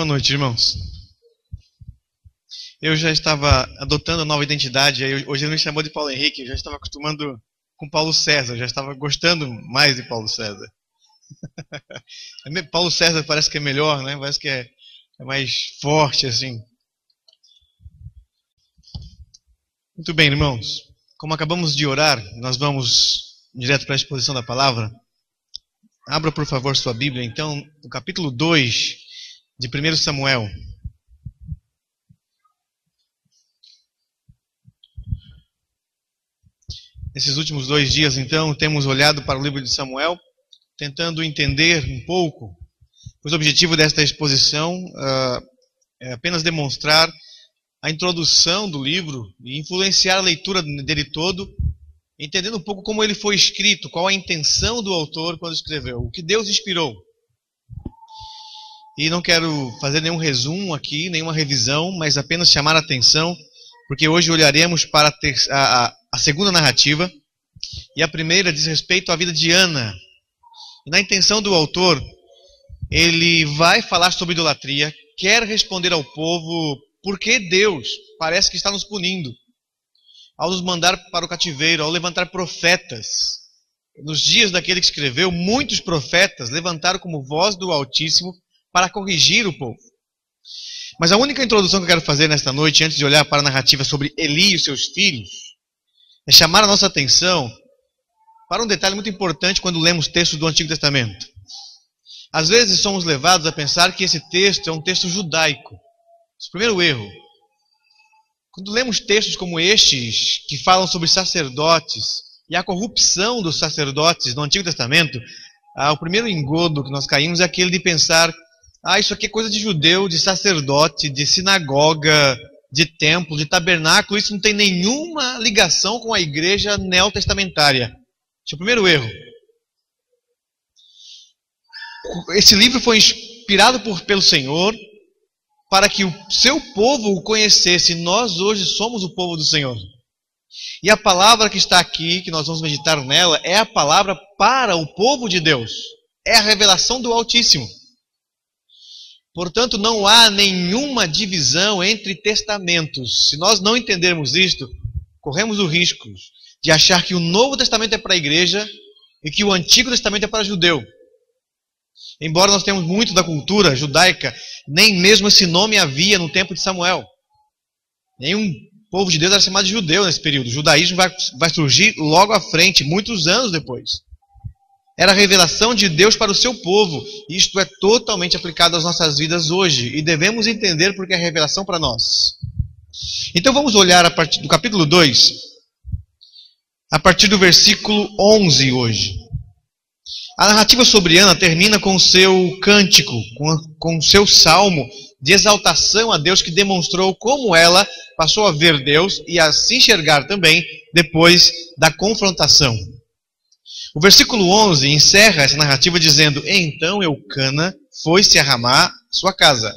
noite, irmãos. Eu já estava adotando a nova identidade, hoje ele me chamou de Paulo Henrique, eu já estava acostumando com Paulo César, já estava gostando mais de Paulo César. Paulo César parece que é melhor, né? Parece que é mais forte, assim. Muito bem, irmãos. Como acabamos de orar, nós vamos direto para a exposição da palavra. Abra, por favor, sua Bíblia, então, no capítulo 2 de 1 Samuel. Nesses últimos 2 dias, então, temos olhado para o livro de Samuel, tentando entender um pouco, pois o objetivo desta exposição é apenas demonstrar a introdução do livro e influenciar a leitura dele todo, entendendo um pouco como ele foi escrito, qual a intenção do autor quando escreveu, o que Deus inspirou. E não quero fazer nenhum resumo aqui, nenhuma revisão, mas apenas chamar a atenção, porque hoje olharemos para a segunda narrativa, e a primeira diz respeito à vida de Ana. E na intenção do autor, ele vai falar sobre idolatria, quer responder ao povo por que Deus parece que está nos punindo, ao nos mandar para o cativeiro, ao levantar profetas. Nos dias daquele que escreveu, muitos profetas levantaram como voz do Altíssimo para corrigir o povo. Mas a única introdução que eu quero fazer nesta noite, antes de olhar para a narrativa sobre Eli e os seus filhos, é chamar a nossa atenção para um detalhe muito importante quando lemos textos do Antigo Testamento. Às vezes somos levados a pensar que esse texto é um texto judaico. Esse é o primeiro erro. Quando lemos textos como estes, que falam sobre sacerdotes e a corrupção dos sacerdotes no Antigo Testamento, o primeiro engodo que nós caímos é aquele de pensar: isso aqui é coisa de judeu, de sacerdote, de sinagoga, de templo, de tabernáculo, isso não tem nenhuma ligação com a igreja neotestamentária. Esse é o primeiro erro. Esse livro foi inspirado pelo Senhor para que o seu povo o conhecesse. Nós hoje somos o povo do Senhor. E a palavra que está aqui, que nós vamos meditar nela, é a palavra para o povo de Deus. É a revelação do Altíssimo. Portanto, não há nenhuma divisão entre testamentos. Se nós não entendermos isto, corremos o risco de achar que o Novo Testamento é para a igreja e que o Antigo Testamento é para judeu. Embora nós tenhamos muito da cultura judaica, nem mesmo esse nome havia no tempo de Samuel. Nenhum povo de Deus era chamado de judeu nesse período. O judaísmo vai surgir logo à frente, muitos anos depois. Era a revelação de Deus para o seu povo. Isto é totalmente aplicado às nossas vidas hoje. E devemos entender porque é revelação para nós. Então vamos olhar a partir do capítulo 2, a partir do versículo 11 hoje. A narrativa sobre Ana termina com o seu cântico, com o seu salmo de exaltação a Deus, que demonstrou como ela passou a ver Deus e a se enxergar também depois da confrontação. O versículo 11 encerra essa narrativa dizendo: então Eucana foi-se a Ramá, sua casa.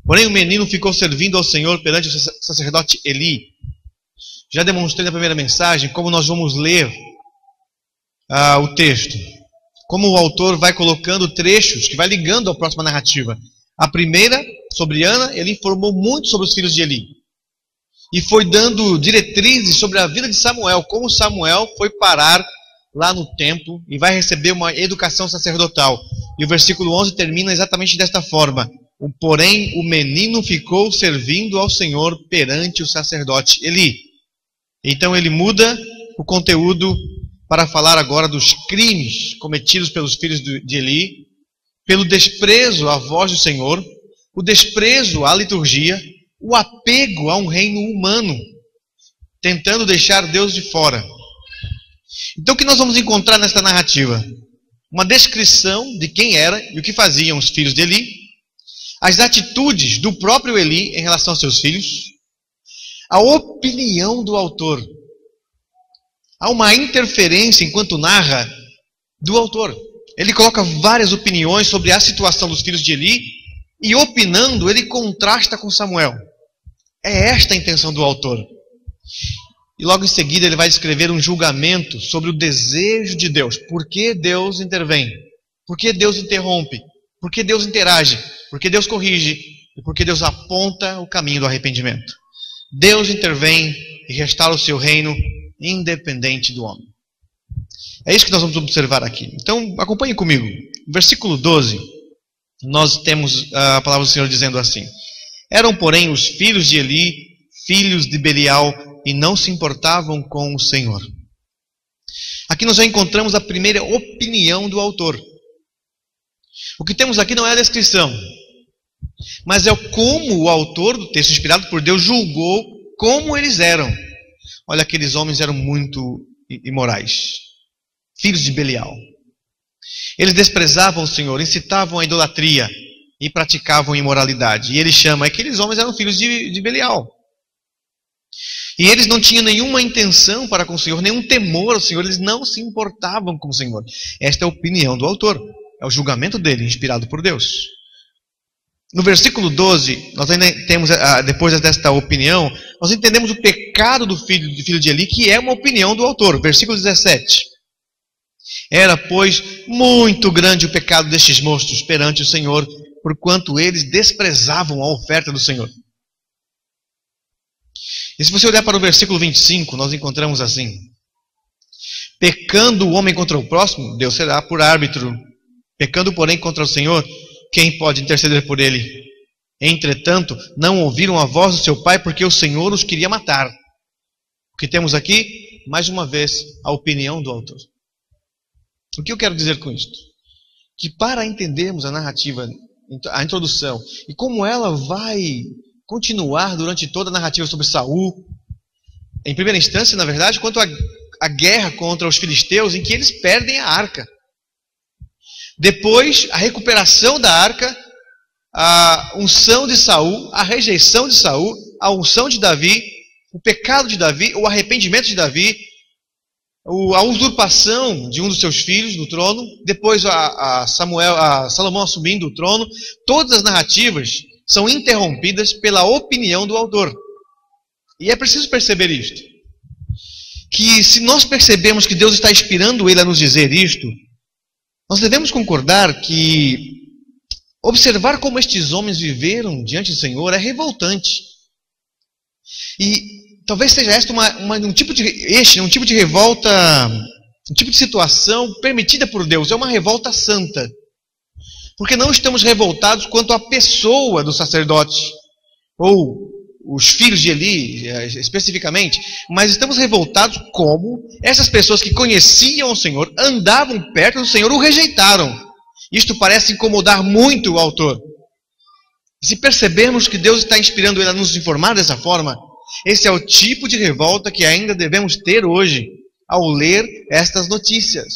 Porém o menino ficou servindo ao Senhor perante o sacerdote Eli. Já demonstrei na primeira mensagem como nós vamos ler o texto. Como o autor vai colocando trechos que vai ligando à próxima narrativa. A primeira, sobre Ana, ele informou muito sobre os filhos de Eli. E foi dando diretrizes sobre a vida de Samuel, como Samuel foi parar lá no templo e vai receber uma educação sacerdotal. E o versículo 11 termina exatamente desta forma: porém o menino ficou servindo ao Senhor perante o sacerdote Eli. Então ele muda o conteúdo para falar agora dos crimes cometidos pelos filhos de Eli, pelo desprezo à voz do Senhor, o desprezo à liturgia, o apego a um reino humano, tentando deixar Deus de fora. Então o que nós vamos encontrar nesta narrativa? Uma descrição de quem era e o que faziam os filhos de Eli, as atitudes do próprio Eli em relação aos seus filhos, a opinião do autor. Há uma interferência, enquanto narra, do autor. Ele coloca várias opiniões sobre a situação dos filhos de Eli e, opinando, ele contrasta com Samuel. É esta a intenção do autor. E logo em seguida ele vai descrever um julgamento sobre o desejo de Deus. Por que Deus intervém? Por que Deus interrompe? Por que Deus interage? Por que Deus corrige? porque Deus aponta o caminho do arrependimento. Deus intervém e restaura o seu reino independente do homem. É isso que nós vamos observar aqui. Então, acompanhe comigo. No versículo 12, nós temos a palavra do Senhor dizendo assim: eram, porém, os filhos de Eli, filhos de Belial, e não se importavam com o Senhor. Aqui nós já encontramos a primeira opinião do autor. O que temos aqui não é a descrição, mas é como o autor do texto, inspirado por Deus, julgou como eles eram. Olha, aqueles homens eram muito imorais, filhos de Belial. Eles desprezavam o Senhor, incitavam a idolatria e praticavam imoralidade. E ele chama, aqueles homens eram filhos de Belial. E eles não tinham nenhuma intenção para com o Senhor, nenhum temor ao Senhor, eles não se importavam com o Senhor. Esta é a opinião do autor, é o julgamento dele, inspirado por Deus. No versículo 12, nós ainda temos, depois desta opinião, nós entendemos o pecado do filho de Eli, que é uma opinião do autor. Versículo 17. Era, pois, muito grande o pecado destes monstros perante o Senhor, porquanto eles desprezavam a oferta do Senhor. E se você olhar para o versículo 25, nós encontramos assim: pecando o homem contra o próximo, Deus será por árbitro. Pecando, porém, contra o Senhor, quem pode interceder por ele? Entretanto, não ouviram a voz do seu pai, porque o Senhor os queria matar. O que temos aqui, mais uma vez, a opinião do autor. O que eu quero dizer com isto? Que para entendermos a narrativa, a introdução, e como ela vai continuar durante toda a narrativa sobre Saul, em primeira instância, na verdade, quanto à guerra contra os filisteus, em que eles perdem a arca. Depois, a recuperação da arca, a unção de Saul, a rejeição de Saul, a unção de Davi, o pecado de Davi, o arrependimento de Davi, a usurpação de um dos seus filhos no trono, depois a Salomão assumindo o trono. Todas as narrativas são interrompidas pela opinião do autor. E é preciso perceber isto. Que se nós percebemos que Deus está inspirando ele a nos dizer isto, nós devemos concordar que observar como estes homens viveram diante do Senhor é revoltante. E talvez seja esta um tipo de revolta, um tipo de situação permitida por Deus. É uma revolta santa. Porque não estamos revoltados quanto à pessoa do sacerdote, ou os filhos de Eli, especificamente, mas estamos revoltados como essas pessoas que conheciam o Senhor, andavam perto do Senhor, o rejeitaram. Isto parece incomodar muito o autor. Se percebermos que Deus está inspirando ele a nos informar dessa forma, esse é o tipo de revolta que ainda devemos ter hoje, ao ler estas notícias.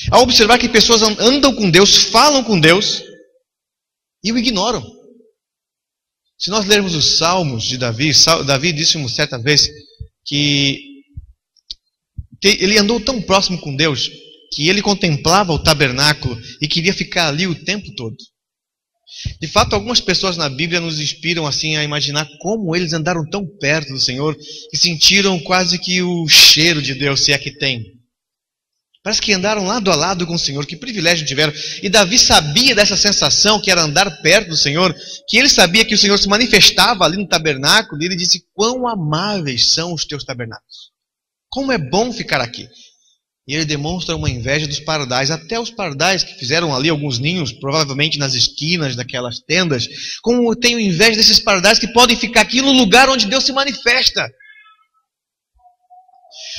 Ao observar que pessoas andam com Deus, falam com Deus e o ignoram. Se nós lermos os Salmos de Davi, Davi disse uma certa vez que ele andou tão próximo com Deus que ele contemplava o tabernáculo e queria ficar ali o tempo todo. De fato, algumas pessoas na Bíblia nos inspiram assim a imaginar como eles andaram tão perto do Senhor e sentiram quase que o cheiro de Deus, se é que tem. Parece que andaram lado a lado com o Senhor, que privilégio tiveram. E Davi sabia dessa sensação que era andar perto do Senhor, que ele sabia que o Senhor se manifestava ali no tabernáculo, e ele disse: quão amáveis são os teus tabernáculos. Como é bom ficar aqui. E ele demonstra uma inveja dos pardais, até os pardais que fizeram ali alguns ninhos, provavelmente nas esquinas daquelas tendas. Como eu tenho inveja desses pardais que podem ficar aqui no lugar onde Deus se manifesta.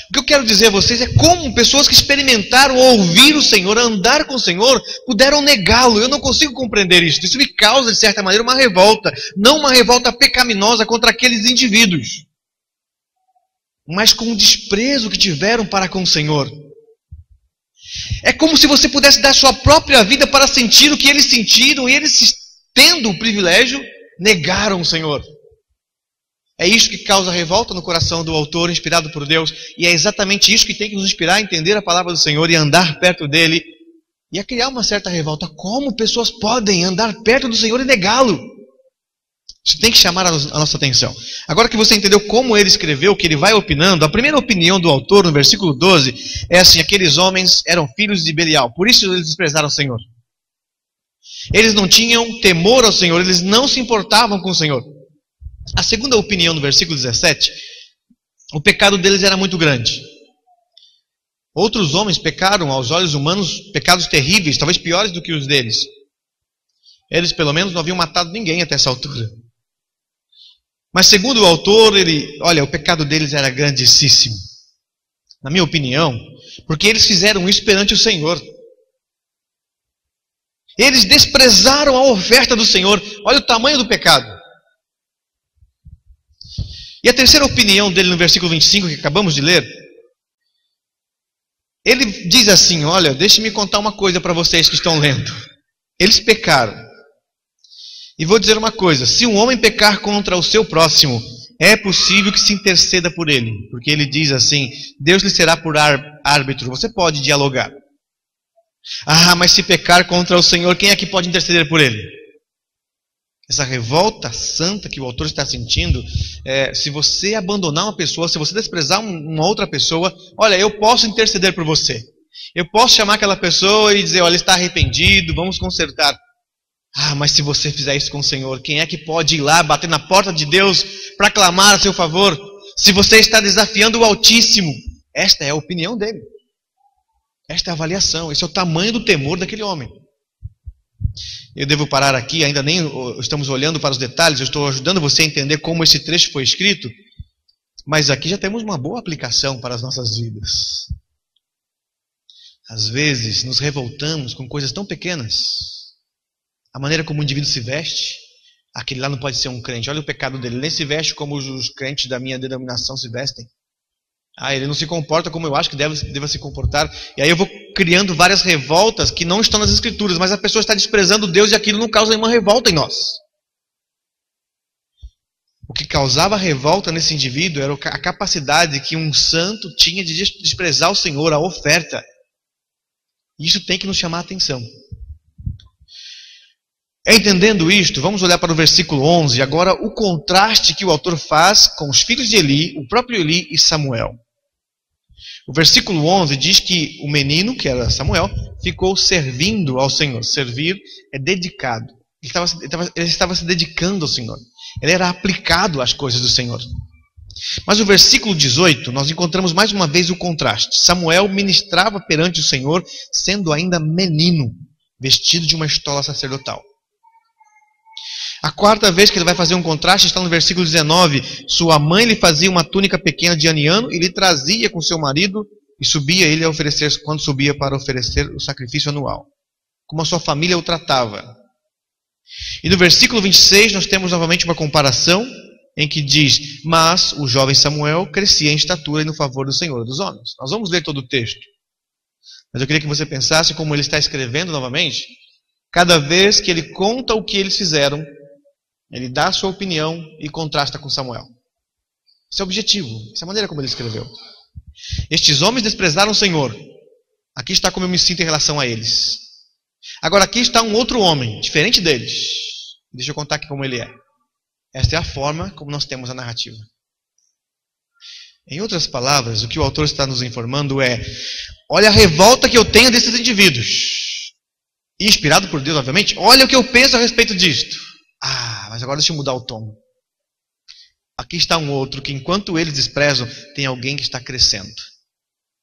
O que eu quero dizer a vocês é como pessoas que experimentaram ouvir o Senhor, andar com o Senhor, puderam negá-lo. Eu não consigo compreender isso. Isso me causa, de certa maneira, uma revolta. Não uma revolta pecaminosa contra aqueles indivíduos, mas com o desprezo que tiveram para com o Senhor. É como se você pudesse dar sua própria vida para sentir o que eles sentiram, e eles, tendo o privilégio, negaram o Senhor. É isso que causa revolta no coração do autor, inspirado por Deus, e é exatamente isso que tem que nos inspirar a entender a palavra do Senhor e andar perto dele, e a criar uma certa revolta. Como pessoas podem andar perto do Senhor e negá-lo? Isso tem que chamar a nossa atenção. Agora que você entendeu como ele escreveu, o que ele vai opinando, a primeira opinião do autor, no versículo 12, é assim: aqueles homens eram filhos de Belial, por isso eles desprezaram o Senhor. Eles não tinham temor ao Senhor, eles não se importavam com o Senhor. A segunda opinião, no versículo 17, o pecado deles era muito grande. Outros homens pecaram aos olhos humanos pecados terríveis, talvez piores do que os deles. Eles pelo menos não haviam matado ninguém até essa altura. Mas segundo o autor, o pecado deles era grandíssimo. Na minha opinião, porque eles fizeram isso perante o Senhor. Eles desprezaram a oferta do Senhor. Olha o tamanho do pecado. E a terceira opinião dele no versículo 25, que acabamos de ler, ele diz assim, olha, deixe-me contar uma coisa para vocês que estão lendo. Eles pecaram. E vou dizer uma coisa, se um homem pecar contra o seu próximo, é possível que se interceda por ele. Porque ele diz assim, Deus lhe será por árbitro, você pode dialogar. Ah, mas se pecar contra o Senhor, quem é que pode interceder por ele? Essa revolta santa que o autor está sentindo, se você abandonar uma pessoa, se você desprezar uma outra pessoa, olha, eu posso interceder por você. Eu posso chamar aquela pessoa e dizer, olha, ele está arrependido, vamos consertar. Ah, mas se você fizer isso com o Senhor, quem é que pode ir lá, bater na porta de Deus, para clamar a seu favor? Se você está desafiando o Altíssimo. Esta é a opinião dele. Esta é a avaliação, esse é o tamanho do temor daquele homem. Eu devo parar aqui, ainda nem estamos olhando para os detalhes, eu estou ajudando você a entender como esse trecho foi escrito, mas aqui já temos uma boa aplicação para as nossas vidas. Às vezes nos revoltamos com coisas tão pequenas. A maneira como o indivíduo se veste, aquele lá não pode ser um crente, olha o pecado dele, ele nem se veste como os crentes da minha denominação se vestem. Ah, ele não se comporta como eu acho que deva se comportar. E aí eu vou criando várias revoltas que não estão nas Escrituras, mas a pessoa está desprezando Deus e aquilo não causa nenhuma revolta em nós. O que causava revolta nesse indivíduo era a capacidade que um santo tinha de desprezar o Senhor, a oferta. Isso tem que nos chamar a atenção. Entendendo isto, vamos olhar para o versículo 11, agora o contraste que o autor faz com os filhos de Eli, o próprio Eli e Samuel. O versículo 11 diz que o menino, que era Samuel, ficou servindo ao Senhor. Servir é dedicado. Ele estava se dedicando ao Senhor. Ele era aplicado às coisas do Senhor. Mas no versículo 18, nós encontramos mais uma vez o contraste. Samuel ministrava perante o Senhor, sendo ainda menino, vestido de uma estola sacerdotal. A quarta vez que ele vai fazer um contraste está no versículo 19. Sua mãe lhe fazia uma túnica pequena de aniano e lhe trazia com seu marido e subia ele a oferecer, quando subia para oferecer o sacrifício anual. Como a sua família o tratava. E no versículo 26 nós temos novamente uma comparação em que diz, mas o jovem Samuel crescia em estatura e no favor do Senhor dos homens. Nós vamos ler todo o texto. Mas eu queria que você pensasse como ele está escrevendo novamente. Cada vez que ele conta o que eles fizeram, ele dá a sua opinião e contrasta com Samuel. Esse é o objetivo, essa é a maneira como ele escreveu. Estes homens desprezaram o Senhor. Aqui está como eu me sinto em relação a eles. Agora aqui está um outro homem, diferente deles. Deixa eu contar aqui como ele é. Esta é a forma como nós temos a narrativa. Em outras palavras, o que o autor está nos informando é, olha a revolta que eu tenho desses indivíduos. E inspirado por Deus, obviamente, olha o que eu penso a respeito disto. Ah, mas agora deixa eu mudar o tom. Aqui está um outro que enquanto eles desprezam, tem alguém que está crescendo.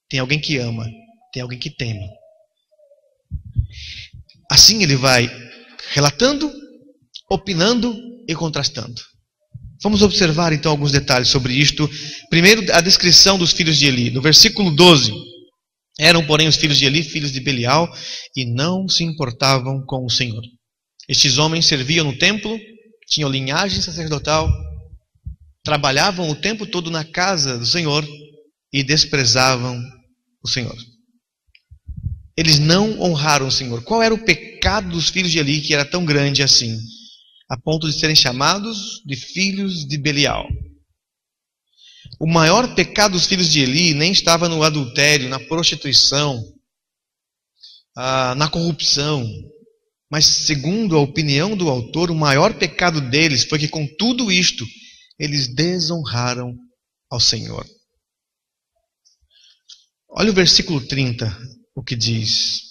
Tem alguém que ama. Tem alguém que teme. Assim ele vai relatando, opinando e contrastando. Vamos observar então alguns detalhes sobre isto. Primeiro, a descrição dos filhos de Eli. No versículo 12. Eram, porém, os filhos de Eli, filhos de Belial, e não se importavam com o Senhor. Estes homens serviam no templo, tinham linhagem sacerdotal, trabalhavam o tempo todo na casa do Senhor e desprezavam o Senhor. Eles não honraram o Senhor. Qual era o pecado dos filhos de Eli que era tão grande assim, a ponto de serem chamados de filhos de Belial? O maior pecado dos filhos de Eli nem estava no adultério, na prostituição, na corrupção. Mas, segundo a opinião do autor, o maior pecado deles foi que, com tudo isto, eles desonraram ao Senhor. Olha o versículo 30, o que diz.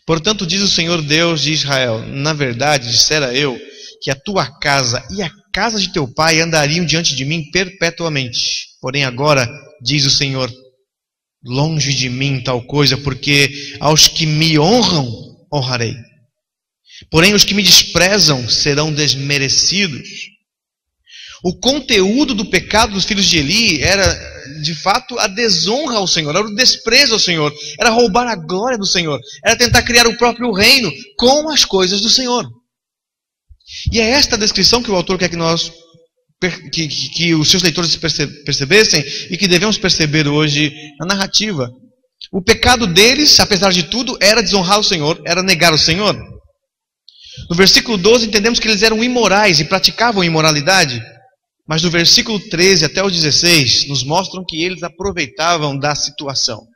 Portanto, diz o Senhor Deus de Israel: na verdade, dissera eu que a tua casa e a casa de teu pai andariam diante de mim perpetuamente. Porém agora, diz o Senhor, longe de mim tal coisa, porque aos que me honram, honrarei. Porém os que me desprezam serão desmerecidos. O conteúdo do pecado dos filhos de Eli era, de fato, a desonra ao Senhor, era o desprezo ao Senhor, era roubar a glória do Senhor, era tentar criar o próprio reino com as coisas do Senhor. E é esta a descrição que o autor quer que os seus leitores percebessem e que devemos perceber hoje na narrativa. O pecado deles, apesar de tudo, era desonrar o Senhor, era negar o Senhor. No versículo 12 entendemos que eles eram imorais e praticavam imoralidade. Mas do versículo 13 até o 16 nos mostram que eles aproveitavam da situação.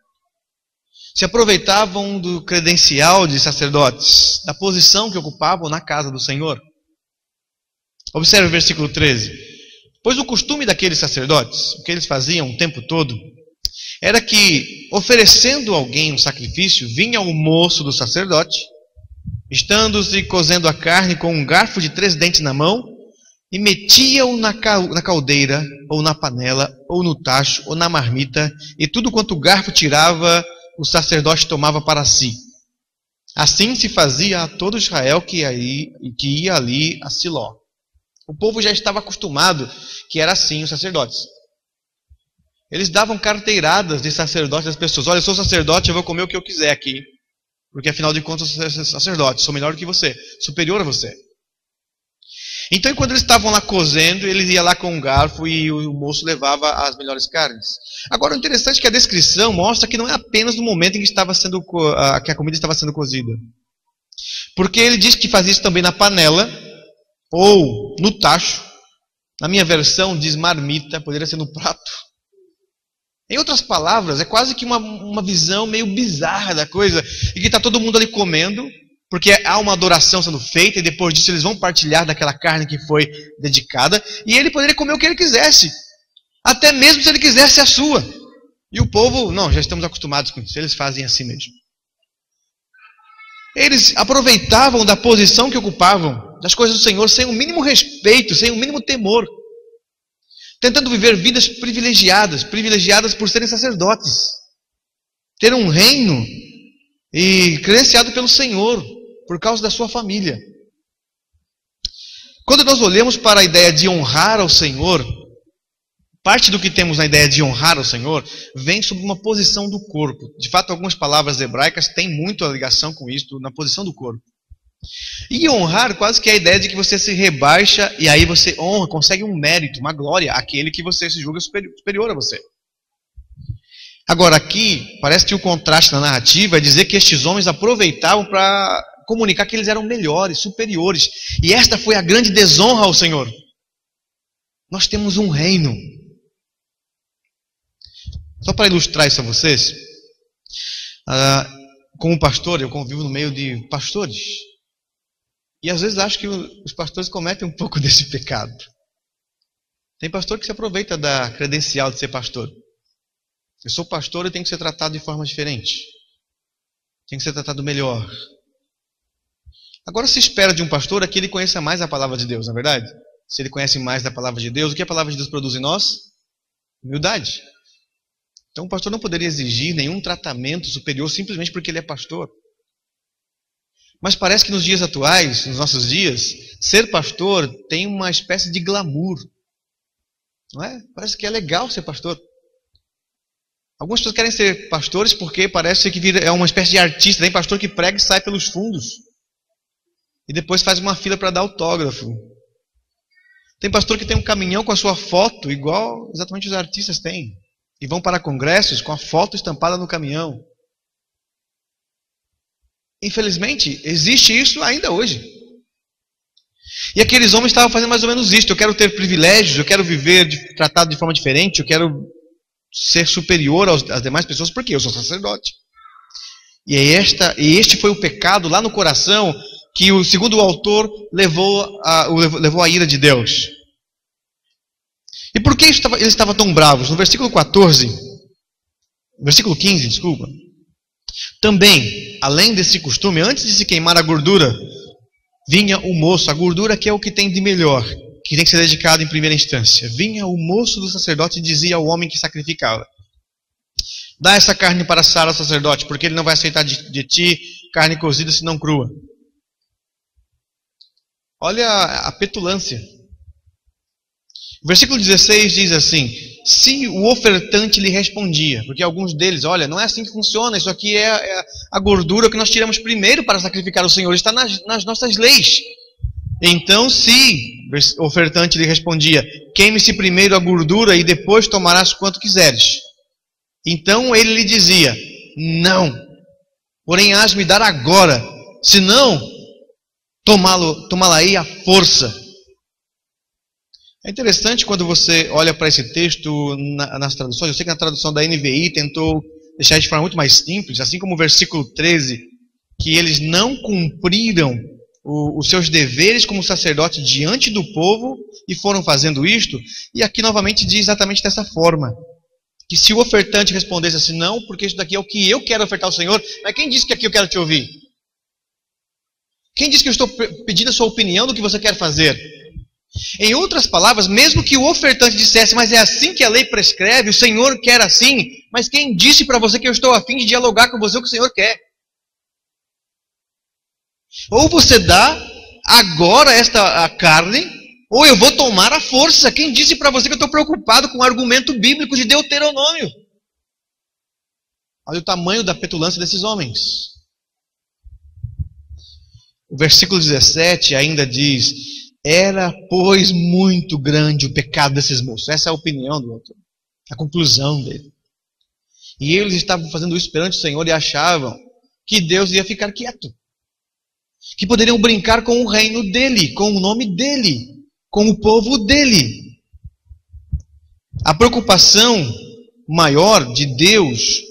Se aproveitavam do credencial de sacerdotes, da posição que ocupavam na casa do Senhor. Observe o versículo 13. Pois o costume daqueles sacerdotes, o que eles faziam o tempo todo, era que, oferecendo a alguém um sacrifício, vinha o moço do sacerdote, estando-se cozendo a carne com um garfo de 3 dentes na mão, e metia-o na caldeira, ou na panela, ou no tacho, ou na marmita, e tudo quanto o garfo tirava, o sacerdote tomava para si. Assim se fazia a todo Israel que ia ali a Siló. O povo já estava acostumado que era assim os sacerdotes. Eles davam carteiradas de sacerdote às pessoas. Olha, eu sou sacerdote, eu vou comer o que eu quiser aqui. Porque afinal de contas eu sou sacerdote, sou melhor do que você, superior a você. Então, quando eles estavam lá cozendo, eles iam lá com um garfo e o moço levava as melhores carnes. Agora, o interessante é que a descrição mostra que não é apenas no momento em que que a comida estava sendo cozida. Porque ele diz que fazia isso também na panela ou no tacho. Na minha versão diz marmita, poderia ser no prato. Em outras palavras, é quase que uma visão meio bizarra da coisa, e que está todo mundo ali comendo, porque há uma adoração sendo feita, e depois disso eles vão partilhar daquela carne que foi dedicada, e ele poderia comer o que ele quisesse, até mesmo se ele quisesse a sua. E o povo, não, já estamos acostumados com isso, eles fazem assim mesmo. Eles aproveitavam da posição que ocupavam, das coisas do Senhor, sem o mínimo respeito, sem o mínimo temor, tentando viver vidas privilegiadas por serem sacerdotes, ter um reino e credenciado pelo Senhor, por causa da sua família. Quando nós olhamos para a ideia de honrar ao Senhor, parte do que temos na ideia de honrar ao Senhor vem sobre uma posição do corpo. De fato, algumas palavras hebraicas têm muito a ligação com isso, na posição do corpo. E honrar quase que é a ideia de que você se rebaixa e aí você honra, consegue um mérito, uma glória, àquele que você se julga superior a você. Agora aqui, parece que o contraste na narrativa é dizer que estes homens aproveitavam para comunicar que eles eram melhores, superiores. E esta foi a grande desonra ao Senhor. Nós temos um reino. Só para ilustrar isso a vocês, como pastor, eu convivo no meio de pastores. E às vezes acho que os pastores cometem um pouco desse pecado. Tem pastor que se aproveita da credencial de ser pastor. Eu sou pastor e tenho que ser tratado de forma diferente. Tenho que ser tratado melhor. Agora se espera de um pastor é que ele conheça mais a palavra de Deus, não é verdade? Se ele conhece mais da palavra de Deus, o que a palavra de Deus produz em nós? Humildade. Então o pastor não poderia exigir nenhum tratamento superior simplesmente porque ele é pastor. Mas parece que nos dias atuais, nos nossos dias, ser pastor tem uma espécie de glamour. Não é? Parece que é legal ser pastor. Algumas pessoas querem ser pastores porque parece que é uma espécie de artista. Tem pastor que prega e sai pelos fundos. E depois faz uma fila para dar autógrafo. Tem pastor que tem um caminhão com a sua foto, igual exatamente os artistas têm. E vão para congressos com a foto estampada no caminhão. Infelizmente, existe isso ainda hoje. E aqueles homens estavam fazendo mais ou menos isso. Eu quero ter privilégios, eu quero viver tratado de forma diferente, eu quero ser superior às demais pessoas, porque eu sou sacerdote. E este foi o pecado lá no coração que, segundo o autor, levou a ira de Deus. E por que eles estavam tão bravos? No versículo 15, também, além desse costume, antes de se queimar a gordura, vinha o moço, a gordura que é o que tem de melhor, que tem que ser dedicado em primeira instância. Vinha o moço do sacerdote e dizia ao homem que sacrificava: dá essa carne para assar ao sacerdote, porque ele não vai aceitar de ti carne cozida senão crua. Olha a petulância. O versículo 16 diz assim: se o ofertante lhe respondia, porque alguns deles, olha, não é assim que funciona, isso aqui é a gordura que nós tiramos primeiro para sacrificar ao Senhor, está nas nossas leis. Então, se o ofertante lhe respondia: queime-se primeiro a gordura e depois tomarás quanto quiseres. Então ele lhe dizia: não, porém hás-me dar agora, senão tomá-la-ei à força. É interessante quando você olha para esse texto nas traduções. Eu sei que na tradução da NVI tentou deixar de forma muito mais simples, assim como o versículo 13, que eles não cumpriram os seus deveres como sacerdote diante do povo e foram fazendo isto. E aqui novamente diz exatamente dessa forma: que se o ofertante respondesse assim: não, porque isso daqui é o que eu quero ofertar ao Senhor. Mas quem disse que aqui eu quero te ouvir? Quem disse que eu estou pedindo a sua opinião do que você quer fazer? Em outras palavras, mesmo que o ofertante dissesse: mas é assim que a lei prescreve, o Senhor quer assim, mas quem disse para você que eu estou a fim de dialogar com você o que o Senhor quer? Ou você dá agora a carne, ou eu vou tomar a força. Quem disse para você que eu estou preocupado com o argumento bíblico de Deuteronômio? Olha o tamanho da petulância desses homens. O versículo 17 ainda diz: era, pois, muito grande o pecado desses moços. Essa é a opinião do autor, a conclusão dele. E eles estavam fazendo isso perante o Senhor e achavam que Deus ia ficar quieto, que poderiam brincar com o reino dele, com o nome dele, com o povo dele. A preocupação maior de Deus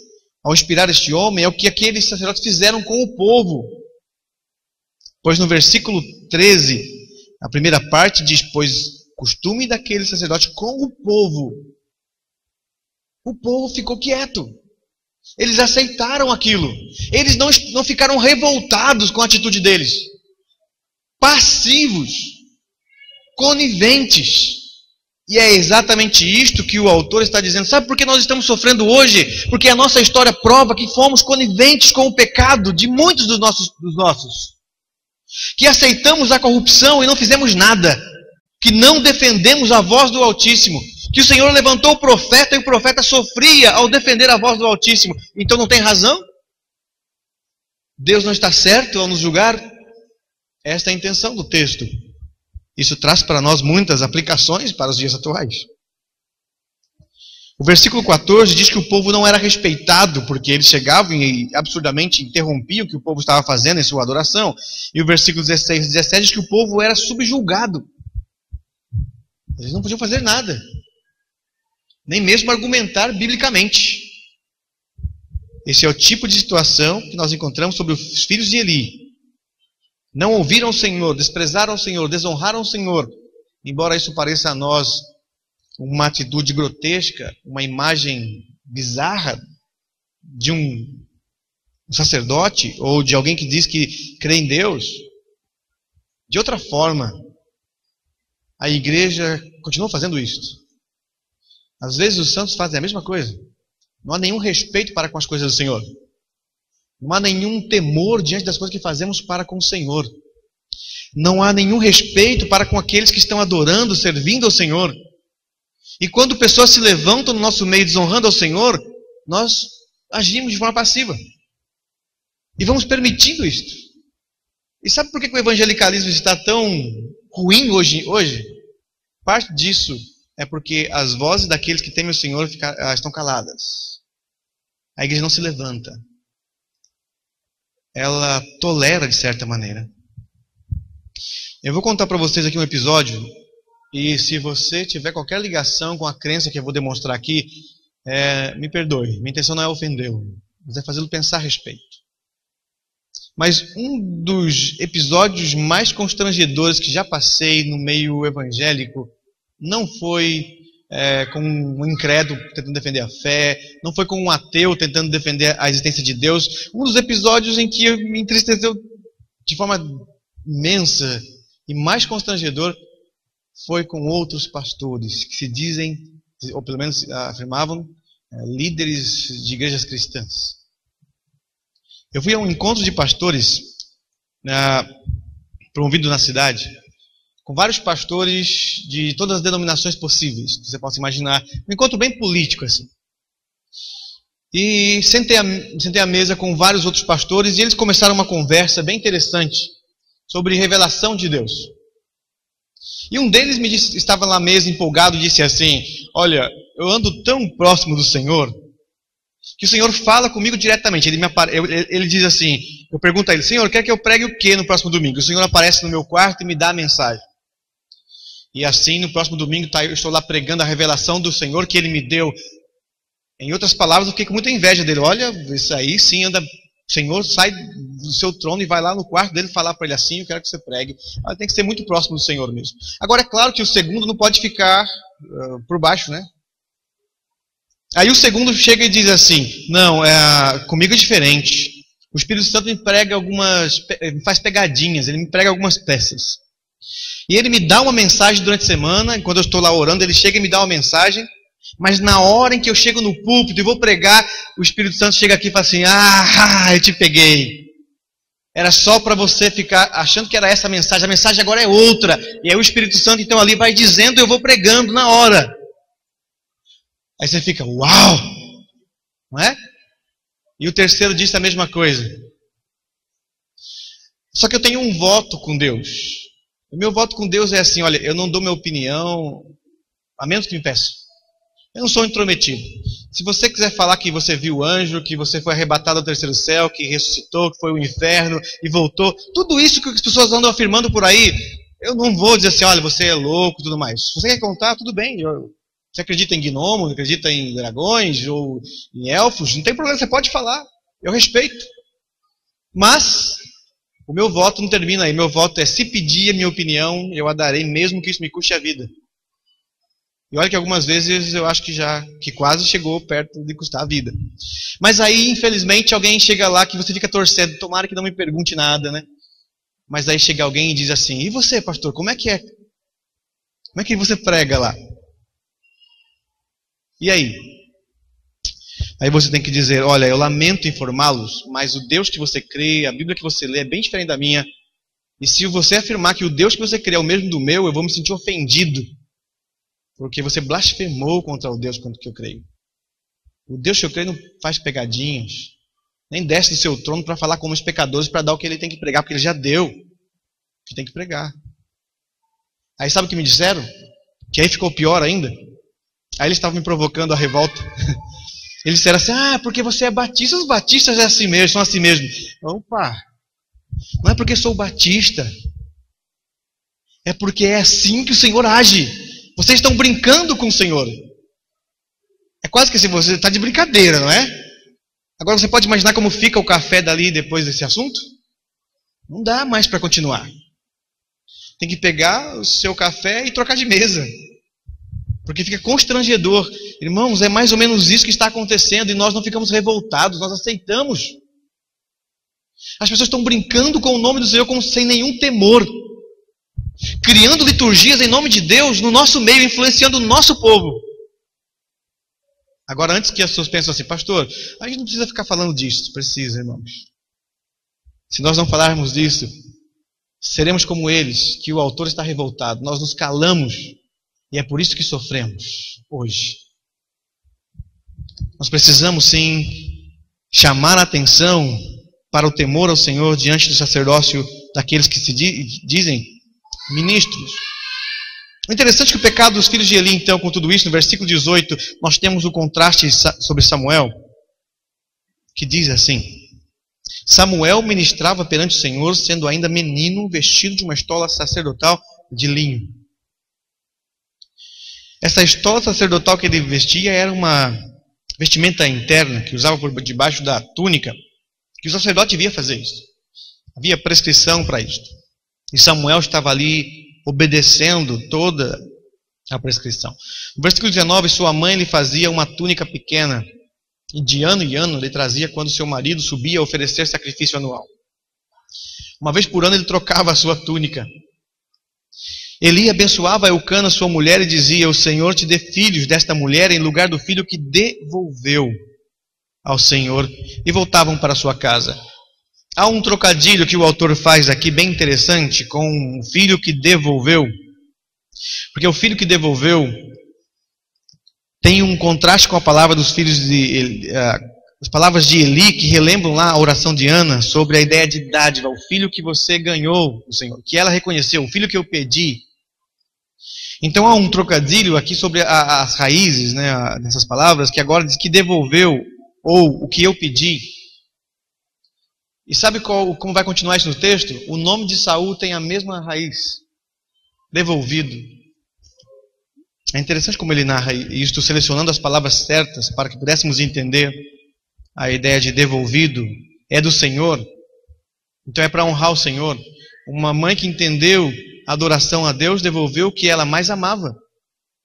ao inspirar este homem é o que aqueles sacerdotes fizeram com o povo. Pois no versículo 13, a primeira parte diz: pois costume daquele sacerdote com o povo ficou quieto. Eles aceitaram aquilo. Eles não ficaram revoltados com a atitude deles. Passivos, coniventes. E é exatamente isto que o autor está dizendo. Sabe por que nós estamos sofrendo hoje? Porque a nossa história prova que fomos coniventes com o pecado de muitos dos nossos. Que aceitamos a corrupção e não fizemos nada. Que não defendemos a voz do Altíssimo. Que o Senhor levantou o profeta e o profeta sofria ao defender a voz do Altíssimo. Então não tem razão? Deus não está certo ao nos julgar? Esta é a intenção do texto. Isso traz para nós muitas aplicações para os dias atuais. O versículo 14 diz que o povo não era respeitado, porque eles chegavam e absurdamente interrompiam o que o povo estava fazendo em sua adoração. E o versículo 16 e 17 diz que o povo era subjulgado. Eles não podiam fazer nada, nem mesmo argumentar biblicamente. Esse é o tipo de situação que nós encontramos sobre os filhos de Eli. Não ouviram o Senhor, desprezaram o Senhor, desonraram o Senhor. Embora isso pareça a nós uma atitude grotesca, uma imagem bizarra de um sacerdote ou de alguém que diz que crê em Deus, de outra forma, a igreja continua fazendo isso. Às vezes os santos fazem a mesma coisa. Não há nenhum respeito para com as coisas do Senhor. Não há nenhum temor diante das coisas que fazemos para com o Senhor. Não há nenhum respeito para com aqueles que estão adorando, servindo ao Senhor. E quando pessoas se levantam no nosso meio desonrando ao Senhor, nós agimos de forma passiva. E vamos permitindo isto. E sabe por que o evangelicalismo está tão ruim hoje? Parte disso é porque as vozes daqueles que temem o Senhor estão caladas. A igreja não se levanta. Ela tolera de certa maneira. Eu vou contar para vocês aqui um episódio, e se você tiver qualquer ligação com a crença que eu vou demonstrar aqui, me perdoe. Minha intenção não é ofendê-lo, mas é fazê-lo pensar a respeito. Mas um dos episódios mais constrangedores que já passei no meio evangélico não foi com um incrédulo tentando defender a fé, não foi com um ateu tentando defender a existência de Deus. Um dos episódios em que me entristeceu de forma imensa e mais constrangedor foi com outros pastores que se dizem, ou pelo menos afirmavam, líderes de igrejas cristãs. Eu fui a um encontro de pastores promovido na cidade, com vários pastores de todas as denominações possíveis, que você possa imaginar. Um encontro bem político, assim. E sentei à mesa com vários outros pastores e eles começaram uma conversa bem interessante sobre revelação de Deus. E um deles me disse, estava na mesa empolgado e disse assim: olha, eu ando tão próximo do Senhor que o Senhor fala comigo diretamente. Ele diz assim, eu pergunto a ele: Senhor, quer que eu pregue o que no próximo domingo? O Senhor aparece no meu quarto e me dá a mensagem. E assim, no próximo domingo, eu estou lá pregando a revelação do Senhor que Ele me deu. Em outras palavras, eu fiquei com muita inveja dele. Olha, isso aí sim anda... O Senhor sai do seu trono e vai lá no quarto dele falar para ele assim: eu quero que você pregue. Tem que ser muito próximo do Senhor mesmo. Agora, é claro que o segundo não pode ficar por baixo, né? Aí o segundo chega e diz assim: não, comigo é diferente. O Espírito Santo me prega me faz pegadinhas, ele me prega algumas peças. E ele me dá uma mensagem durante a semana, quando eu estou lá orando, ele chega e me dá uma mensagem, mas na hora em que eu chego no púlpito e vou pregar, o Espírito Santo chega aqui e fala assim: eu te peguei. Era só para você ficar achando que era essa a mensagem agora é outra. E aí o Espírito Santo então ali vai dizendo e eu vou pregando na hora. Aí você fica: uau! Não é? E o terceiro disse a mesma coisa. Só que eu tenho um voto com Deus. O meu voto com Deus é assim: olha, eu não dou minha opinião, a menos que me peça. Eu não sou intrometido. Se você quiser falar que você viu o anjo, que você foi arrebatado ao terceiro céu, que ressuscitou, que foi ao inferno e voltou, tudo isso que as pessoas andam afirmando por aí, eu não vou dizer assim: olha, você é louco e tudo mais. Se você quer contar, tudo bem. Você acredita em gnomos, acredita em dragões ou em elfos, não tem problema, você pode falar. Eu respeito. Mas o meu voto não termina aí. Meu voto é: se pedir a minha opinião, eu a darei, mesmo que isso me custe a vida. E olha que algumas vezes eu acho que quase chegou perto de custar a vida. Mas aí, infelizmente, alguém chega lá que você fica torcendo. Tomara que não me pergunte nada, né? Mas aí chega alguém e diz assim: e você, pastor, como é que é? Como é que você prega lá? E aí? Aí você tem que dizer: olha, eu lamento informá-los, mas o Deus que você crê, a Bíblia que você lê é bem diferente da minha. E se você afirmar que o Deus que você crê é o mesmo do meu, eu vou me sentir ofendido. Porque você blasfemou contra o Deus que eu creio. O Deus que eu creio não faz pegadinhas. Nem desce do seu trono para falar como os pecadores, para dar o que ele tem que pregar, porque ele já deu o que tem que pregar. Aí sabe o que me disseram? Que aí ficou pior ainda. Aí eles estavam me provocando a revolta. Eles disseram assim: porque você é batista, os batistas assim mesmo, são assim mesmo. Opa! Não é porque sou batista. É porque é assim que o Senhor age. Vocês estão brincando com o Senhor. É quase que assim, você está de brincadeira, não é? Agora você pode imaginar como fica o café dali depois desse assunto? Não dá mais para continuar. Tem que pegar o seu café e trocar de mesa. Porque fica constrangedor. Irmãos, é mais ou menos isso que está acontecendo e nós não ficamos revoltados, nós aceitamos. As pessoas estão brincando com o nome do Senhor sem nenhum temor. Criando liturgias em nome de Deus no nosso meio, influenciando o nosso povo. Agora, antes que as pessoas pensem assim: pastor, a gente não precisa ficar falando disso. Precisa, irmãos. Se nós não falarmos disso, seremos como eles, que o autor está revoltado. Nós nos calamos e é por isso que sofremos hoje. Nós precisamos sim chamar a atenção para o temor ao Senhor diante do sacerdócio daqueles que se dizem ministros. O interessante é que o pecado dos filhos de Eli, então, com tudo isso, no versículo 18, nós temos o contraste sobre Samuel, que diz assim: Samuel ministrava perante o Senhor, sendo ainda menino, vestido de uma estola sacerdotal de linho. Essa estola sacerdotal que ele vestia era uma vestimenta interna, que usava por debaixo da túnica, que o sacerdote devia fazer isso. Havia prescrição para isso. E Samuel estava ali obedecendo toda a prescrição. No versículo 19, sua mãe lhe fazia uma túnica pequena, e de ano em ano lhe trazia quando seu marido subia a oferecer sacrifício anual. Uma vez por ano ele trocava a sua túnica. Eli abençoava Eucana, sua mulher, e dizia: o Senhor te dê filhos desta mulher em lugar do filho que devolveu ao Senhor, e voltavam para sua casa. Há um trocadilho que o autor faz aqui bem interessante com o filho que devolveu, porque o filho que devolveu tem um contraste com a palavra dos filhos de as palavras de Eli, que relembram lá a oração de Ana sobre a ideia de dádiva, o filho que você ganhou do Senhor, que ela reconheceu, o filho que eu pedi. Então há um trocadilho aqui sobre as raízes, né, dessas palavras, que agora diz que devolveu, ou o que eu pedi. E sabe como vai continuar isso no texto? O nome de Saul tem a mesma raiz, devolvido. É interessante como ele narra isto, selecionando as palavras certas para que pudéssemos entender a ideia de devolvido. É do Senhor, então é para honrar o Senhor. Uma mãe que entendeu a adoração a Deus devolveu o que ela mais amava,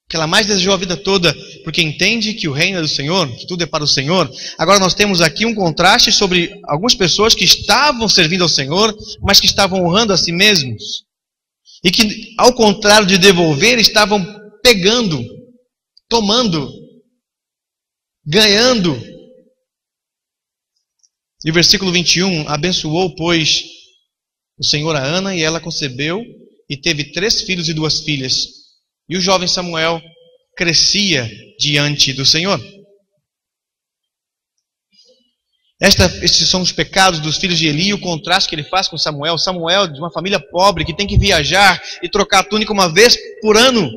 que ela mais desejou a vida toda, porque entende que o reino é do Senhor, que tudo é para o Senhor. Agora nós temos aqui um contraste sobre algumas pessoas que estavam servindo ao Senhor, mas que estavam honrando a si mesmos. E que, ao contrário de devolver, estavam pegando, tomando, ganhando. E o versículo 21, abençoou, pois, o Senhor a Ana, e ela concebeu, e teve 3 filhos e 2 filhas. E o jovem Samuel crescia diante do Senhor. Estes são os pecados dos filhos de Eli, o contraste que ele faz com Samuel. Samuel, de uma família pobre, que tem que viajar e trocar a túnica uma vez por ano.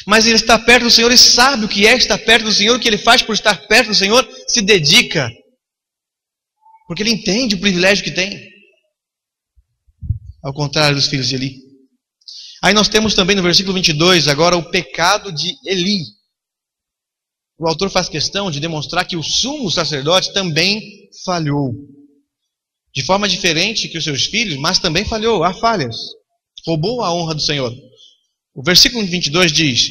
Mas ele está perto do Senhor e sabe o que é estar perto do Senhor. O que ele faz por estar perto do Senhor? Se dedica. Porque ele entende o privilégio que tem. Ao contrário dos filhos de Eli. Aí nós temos também no versículo 22, agora o pecado de Eli. O autor faz questão de demonstrar que o sumo sacerdote também falhou. De forma diferente que os seus filhos, mas também falhou, há falhas. Roubou a honra do Senhor. O versículo 22 diz: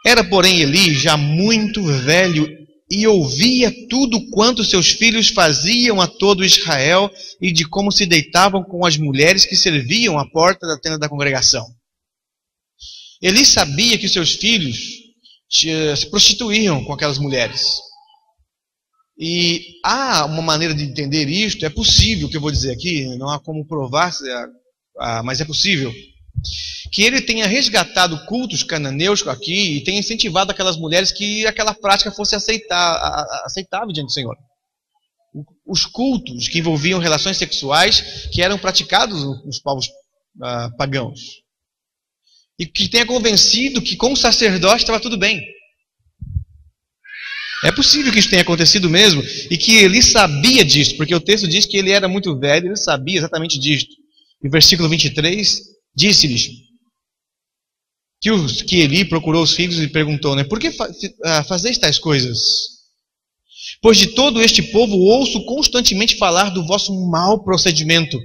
era, porém, Eli já muito velho e ouvia tudo quanto seus filhos faziam a todo Israel e de como se deitavam com as mulheres que serviam à porta da tenda da congregação. Eli sabia que seus filhos se prostituíam com aquelas mulheres. E há uma maneira de entender isto, é possível, o que eu vou dizer aqui, não há como provar, mas é possível, que ele tenha resgatado cultos cananeus aqui e tenha incentivado aquelas mulheres que aquela prática fosse aceitável diante do Senhor. Os cultos que envolviam relações sexuais que eram praticados nos povos pagãos. E que tenha convencido que com o sacerdote estava tudo bem. É possível que isso tenha acontecido mesmo e que ele sabia disso, porque o texto diz que ele era muito velho e ele sabia exatamente disto. E o versículo 23 disse-lhes que Eli procurou os filhos e perguntou, né, por que fazeis tais coisas? Pois de todo este povo ouço constantemente falar do vosso mau procedimento.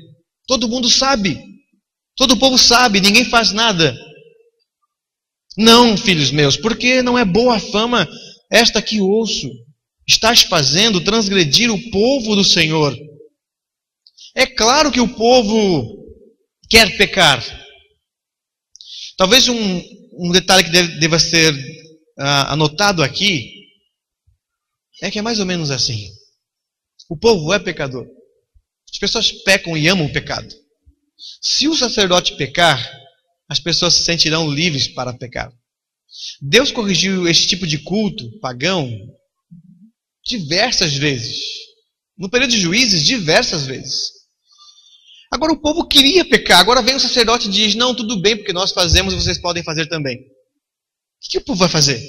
Todo mundo sabe. Todo o povo sabe, ninguém faz nada. Não, filhos meus, porque não é boa a fama esta que ouço. Estás fazendo transgredir o povo do Senhor. É claro que o povo quer pecar. Talvez um detalhe que deva ser anotado aqui é que é mais ou menos assim. O povo é pecador. As pessoas pecam e amam o pecado. Se o sacerdote pecar, as pessoas se sentirão livres para pecar. Deus corrigiu esse tipo de culto pagão diversas vezes. No período de Juízes, diversas vezes. Agora o povo queria pecar. Agora vem o sacerdote e diz, não, tudo bem, porque nós fazemos e vocês podem fazer também. O que o povo vai fazer?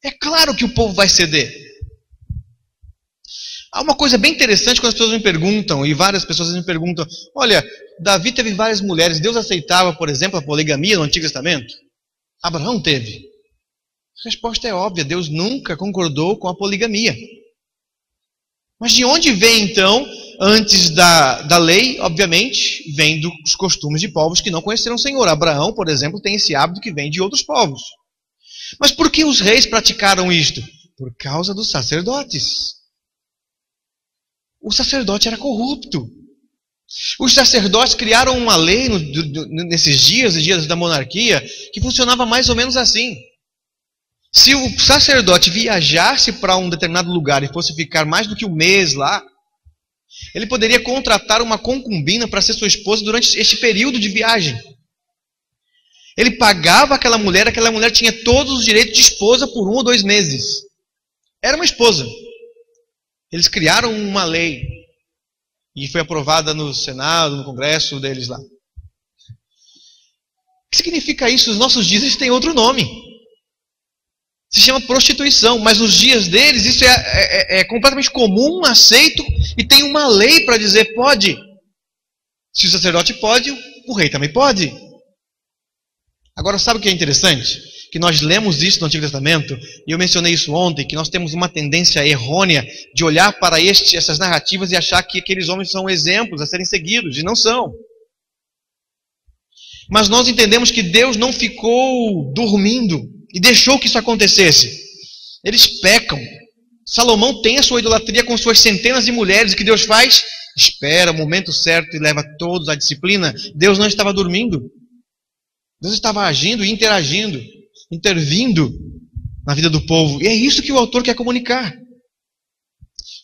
É claro que o povo vai ceder. Há uma coisa bem interessante quando as pessoas me perguntam, e várias pessoas me perguntam, olha, Davi teve várias mulheres, Deus aceitava, por exemplo, a poligamia no Antigo Testamento? Abraão teve. A resposta é óbvia, Deus nunca concordou com a poligamia. Mas de onde vem então antes da lei, obviamente, vem dos costumes de povos que não conheceram o Senhor. Abraão, por exemplo, tem esse hábito que vem de outros povos. Mas por que os reis praticaram isto? Por causa dos sacerdotes. O sacerdote era corrupto. Os sacerdotes criaram uma lei nesses dias, os dias da monarquia, que funcionava mais ou menos assim. Se o sacerdote viajasse para um determinado lugar e fosse ficar mais do que um mês lá, ele poderia contratar uma concubina para ser sua esposa durante este período de viagem. Ele pagava aquela mulher tinha todos os direitos de esposa por 1 ou 2 meses. Era uma esposa. Eles criaram uma lei e foi aprovada no Senado, no Congresso deles lá. O que significa isso? Nos nossos dias isso tem outro nome. Se chama prostituição, mas nos dias deles isso é completamente comum, aceito, e tem uma lei para dizer pode. Se o sacerdote pode, o rei também pode. Agora, sabe o que é interessante? Que nós lemos isso no Antigo Testamento, e eu mencionei isso ontem, que nós temos uma tendência errônea de olhar para essas narrativas e achar que aqueles homens são exemplos a serem seguidos, e não são. Mas nós entendemos que Deus não ficou dormindo e deixou que isso acontecesse. Eles pecam. Salomão tem a sua idolatria com suas centenas de mulheres, e o que Deus faz? Espera o momento certo e leva todos à disciplina. Deus não estava dormindo. Deus estava agindo e interagindo, intervindo na vida do povo. E é isso que o autor quer comunicar.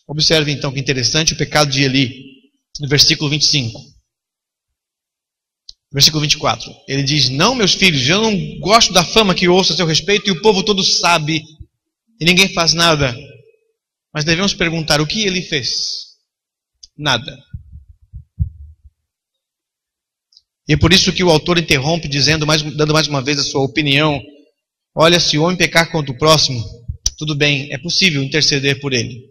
Observe então que interessante o pecado de Eli, no versículo 25. Versículo 24. Ele diz: não, meus filhos, eu não gosto da fama que ouço a seu respeito, e o povo todo sabe, e ninguém faz nada. Mas devemos perguntar: o que ele fez? Nada. E é por isso que o autor interrompe, dando mais uma vez a sua opinião. Olha, se o homem pecar contra o próximo, tudo bem, é possível interceder por ele.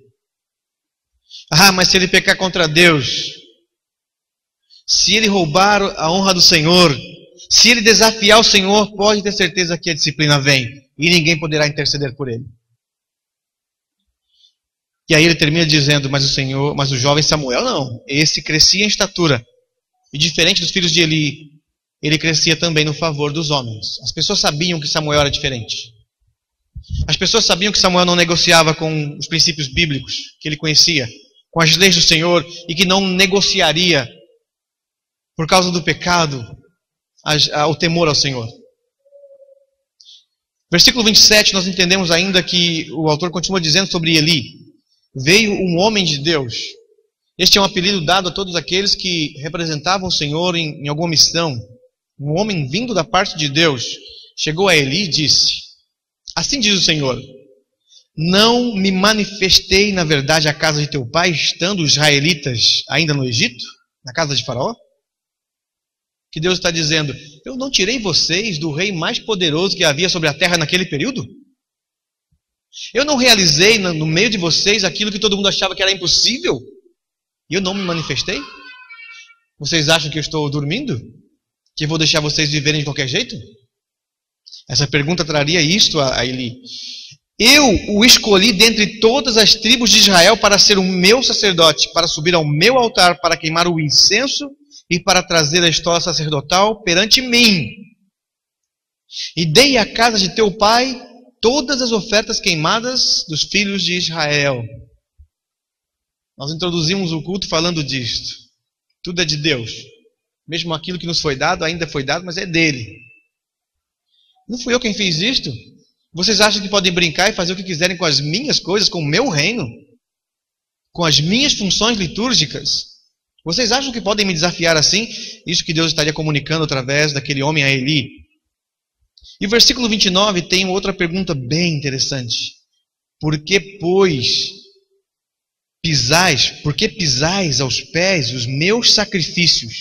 Ah, mas se ele pecar contra Deus, se ele roubar a honra do Senhor, se ele desafiar o Senhor, pode ter certeza que a disciplina vem, e ninguém poderá interceder por ele. E aí ele termina dizendo: mas o jovem Samuel não, esse crescia em estatura. E diferente dos filhos de Eli, ele crescia também no favor dos homens. As pessoas sabiam que Samuel era diferente. As pessoas sabiam que Samuel não negociava com os princípios bíblicos que ele conhecia, com as leis do Senhor, e que não negociaria, por causa do pecado, o temor ao Senhor. Versículo 27, nós entendemos ainda que o autor continua dizendo sobre Eli: veio um homem de Deus. Este é um apelido dado a todos aqueles que representavam o Senhor em alguma missão. Um homem vindo da parte de Deus chegou a Eli e disse: assim diz o Senhor, não me manifestei na verdade à casa de teu pai, estando os israelitas ainda no Egito, na casa de Faraó? Que Deus está dizendo: eu não tirei vocês do rei mais poderoso que havia sobre a terra naquele período? Eu não realizei no meio de vocês aquilo que todo mundo achava que era impossível? E eu não me manifestei? Vocês acham que eu estou dormindo? Que eu vou deixar vocês viverem de qualquer jeito? Essa pergunta traria isto a Eli: eu o escolhi dentre todas as tribos de Israel para ser o meu sacerdote, para subir ao meu altar, para queimar o incenso e para trazer a estola sacerdotal perante mim. E dei à casa de teu pai todas as ofertas queimadas dos filhos de Israel. Nós introduzimos o culto falando disto. Tudo é de Deus. Mesmo aquilo que nos foi dado, ainda foi dado, mas é dele. Não fui eu quem fiz isto? Vocês acham que podem brincar e fazer o que quiserem com as minhas coisas, com o meu reino? Com as minhas funções litúrgicas? Vocês acham que podem me desafiar assim? Isso que Deus estaria comunicando através daquele homem a Eli. E o versículo 29 tem outra pergunta bem interessante. Por que pisais aos pés os meus sacrifícios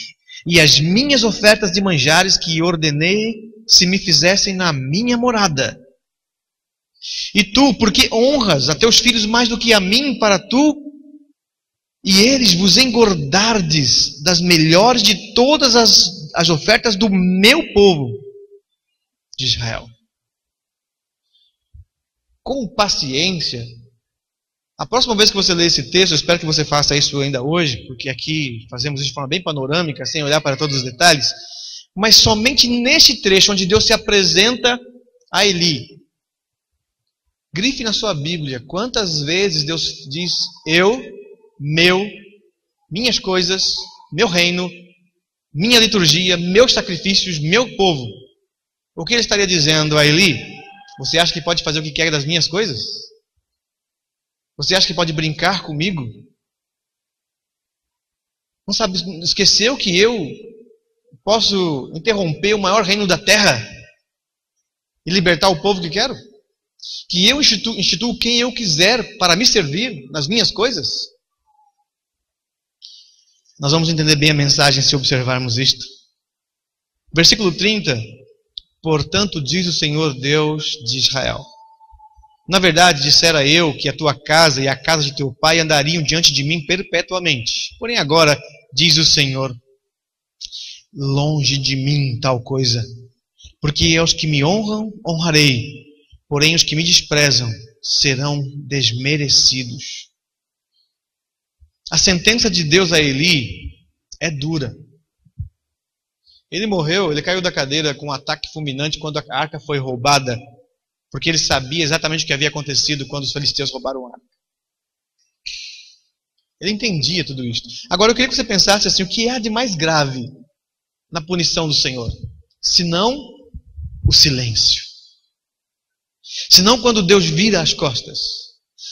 e as minhas ofertas de manjares que ordenei se me fizessem na minha morada? E tu, por que honras a teus filhos mais do que a mim para tu? E eles vos engordardes das melhores de todas as ofertas do meu povo de Israel. Com paciência, A próxima vez que você ler esse texto, eu espero que você faça isso ainda hoje, porque aqui fazemos isso de forma bem panorâmica, sem olhar para todos os detalhes, mas somente neste trecho onde Deus se apresenta a Eli. Grife na sua Bíblia quantas vezes Deus diz eu, meu, minhas coisas, meu reino, minha liturgia, meus sacrifícios, meu povo. O que ele estaria dizendo a Eli? Você acha que pode fazer o que quer das minhas coisas? Você acha que pode brincar comigo? Não sabe, esqueceu que eu posso interromper o maior reino da terra e libertar o povo que quero? Que eu instituo quem eu quiser para me servir nas minhas coisas? Nós vamos entender bem a mensagem se observarmos isto. Versículo 30. Portanto, diz o Senhor Deus de Israel: na verdade, dissera eu que a tua casa e a casa de teu pai andariam diante de mim perpetuamente. Porém agora, diz o Senhor, longe de mim tal coisa, porque aos que me honram, honrarei, porém os que me desprezam serão desmerecidos. A sentença de Deus a Eli é dura. Ele morreu, ele caiu da cadeira com um ataque fulminante quando a arca foi roubada, porque ele sabia exatamente o que havia acontecido quando os filisteus roubaram a arca. Ele entendia tudo isso. Agora eu queria que você pensasse assim, o que há de mais grave na punição do Senhor? Senão o silêncio. Senão quando Deus vira as costas.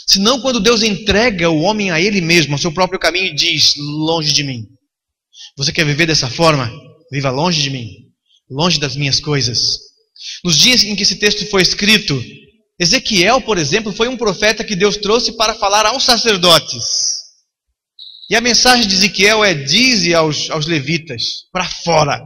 Senão quando Deus entrega o homem a ele mesmo, ao seu próprio caminho e diz, longe de mim. Você quer viver dessa forma? Viva longe de mim. Longe das minhas coisas. Nos dias em que esse texto foi escrito, Ezequiel, por exemplo, foi um profeta que Deus trouxe para falar aos sacerdotes. E a mensagem de Ezequiel é: dize aos levitas, para fora.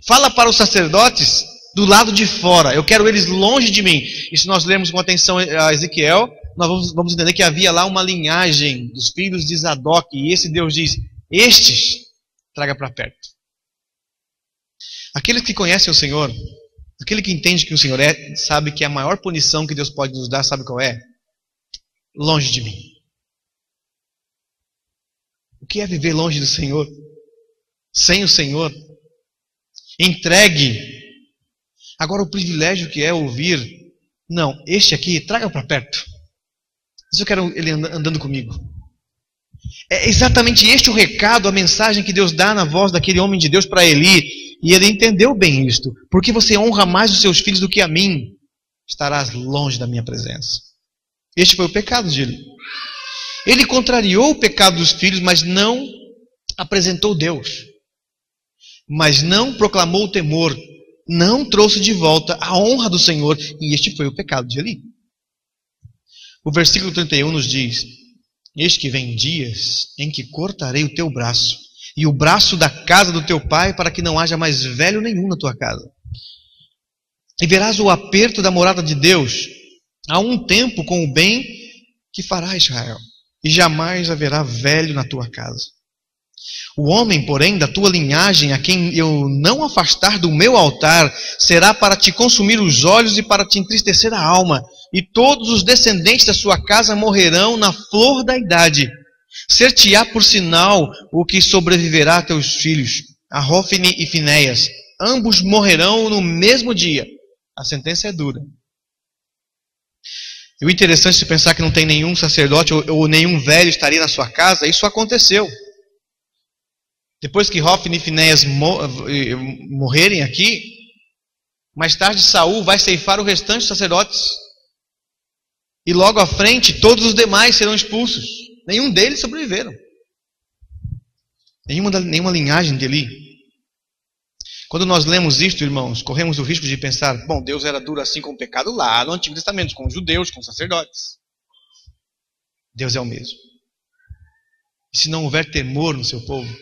Fala para os sacerdotes do lado de fora. Eu quero eles longe de mim. E se nós lermos com atenção a Ezequiel, nós vamos entender que havia lá uma linhagem dos filhos de Zadok. E esse Deus diz, estes, traga para perto. Aqueles que conhecem o Senhor, aquele que entende que o Senhor é, sabe que a maior punição que Deus pode nos dar, sabe qual é? Longe de mim. O que é viver longe do Senhor? Sem o Senhor? Entregue. Agora o privilégio que é ouvir, não, este aqui, traga para perto. Mas eu quero ele andando comigo. É exatamente este o recado, a mensagem que Deus dá na voz daquele homem de Deus para Eli. E ele entendeu bem isto. Porque você honra mais os seus filhos do que a mim, estarás longe da minha presença. Este foi o pecado de Eli. Ele contrariou o pecado dos filhos, mas não apresentou Deus. Mas não proclamou o temor. Não trouxe de volta a honra do Senhor. E este foi o pecado de Eli. O versículo 31 nos diz: eis que vem dias em que cortarei o teu braço e o braço da casa do teu pai, para que não haja mais velho nenhum na tua casa. E verás o aperto da morada de Deus há um tempo com o bem que fará Israel, e jamais haverá velho na tua casa. O homem, porém, da tua linhagem, a quem eu não afastar do meu altar, será para te consumir os olhos e para te entristecer a alma, e todos os descendentes da sua casa morrerão na flor da idade. Ser-te-á por sinal o que sobreviverá a teus filhos, a Hofni e Finéias. Ambos morrerão no mesmo dia. A sentença é dura. E o interessante é se pensar que não tem nenhum sacerdote ou nenhum velho estaria na sua casa. Isso aconteceu. Depois que Hofni e Finéias morrerem aqui, mais tarde Saul vai ceifar o restante dos sacerdotes. E logo à frente, todos os demais serão expulsos. Nenhum deles sobreviveram. Nenhuma linhagem de Eli. Quando nós lemos isto, irmãos, corremos o risco de pensar, bom, Deus era duro assim com o pecado lá no Antigo Testamento, com os judeus, com os sacerdotes. Deus é o mesmo. E se não houver temor no seu povo,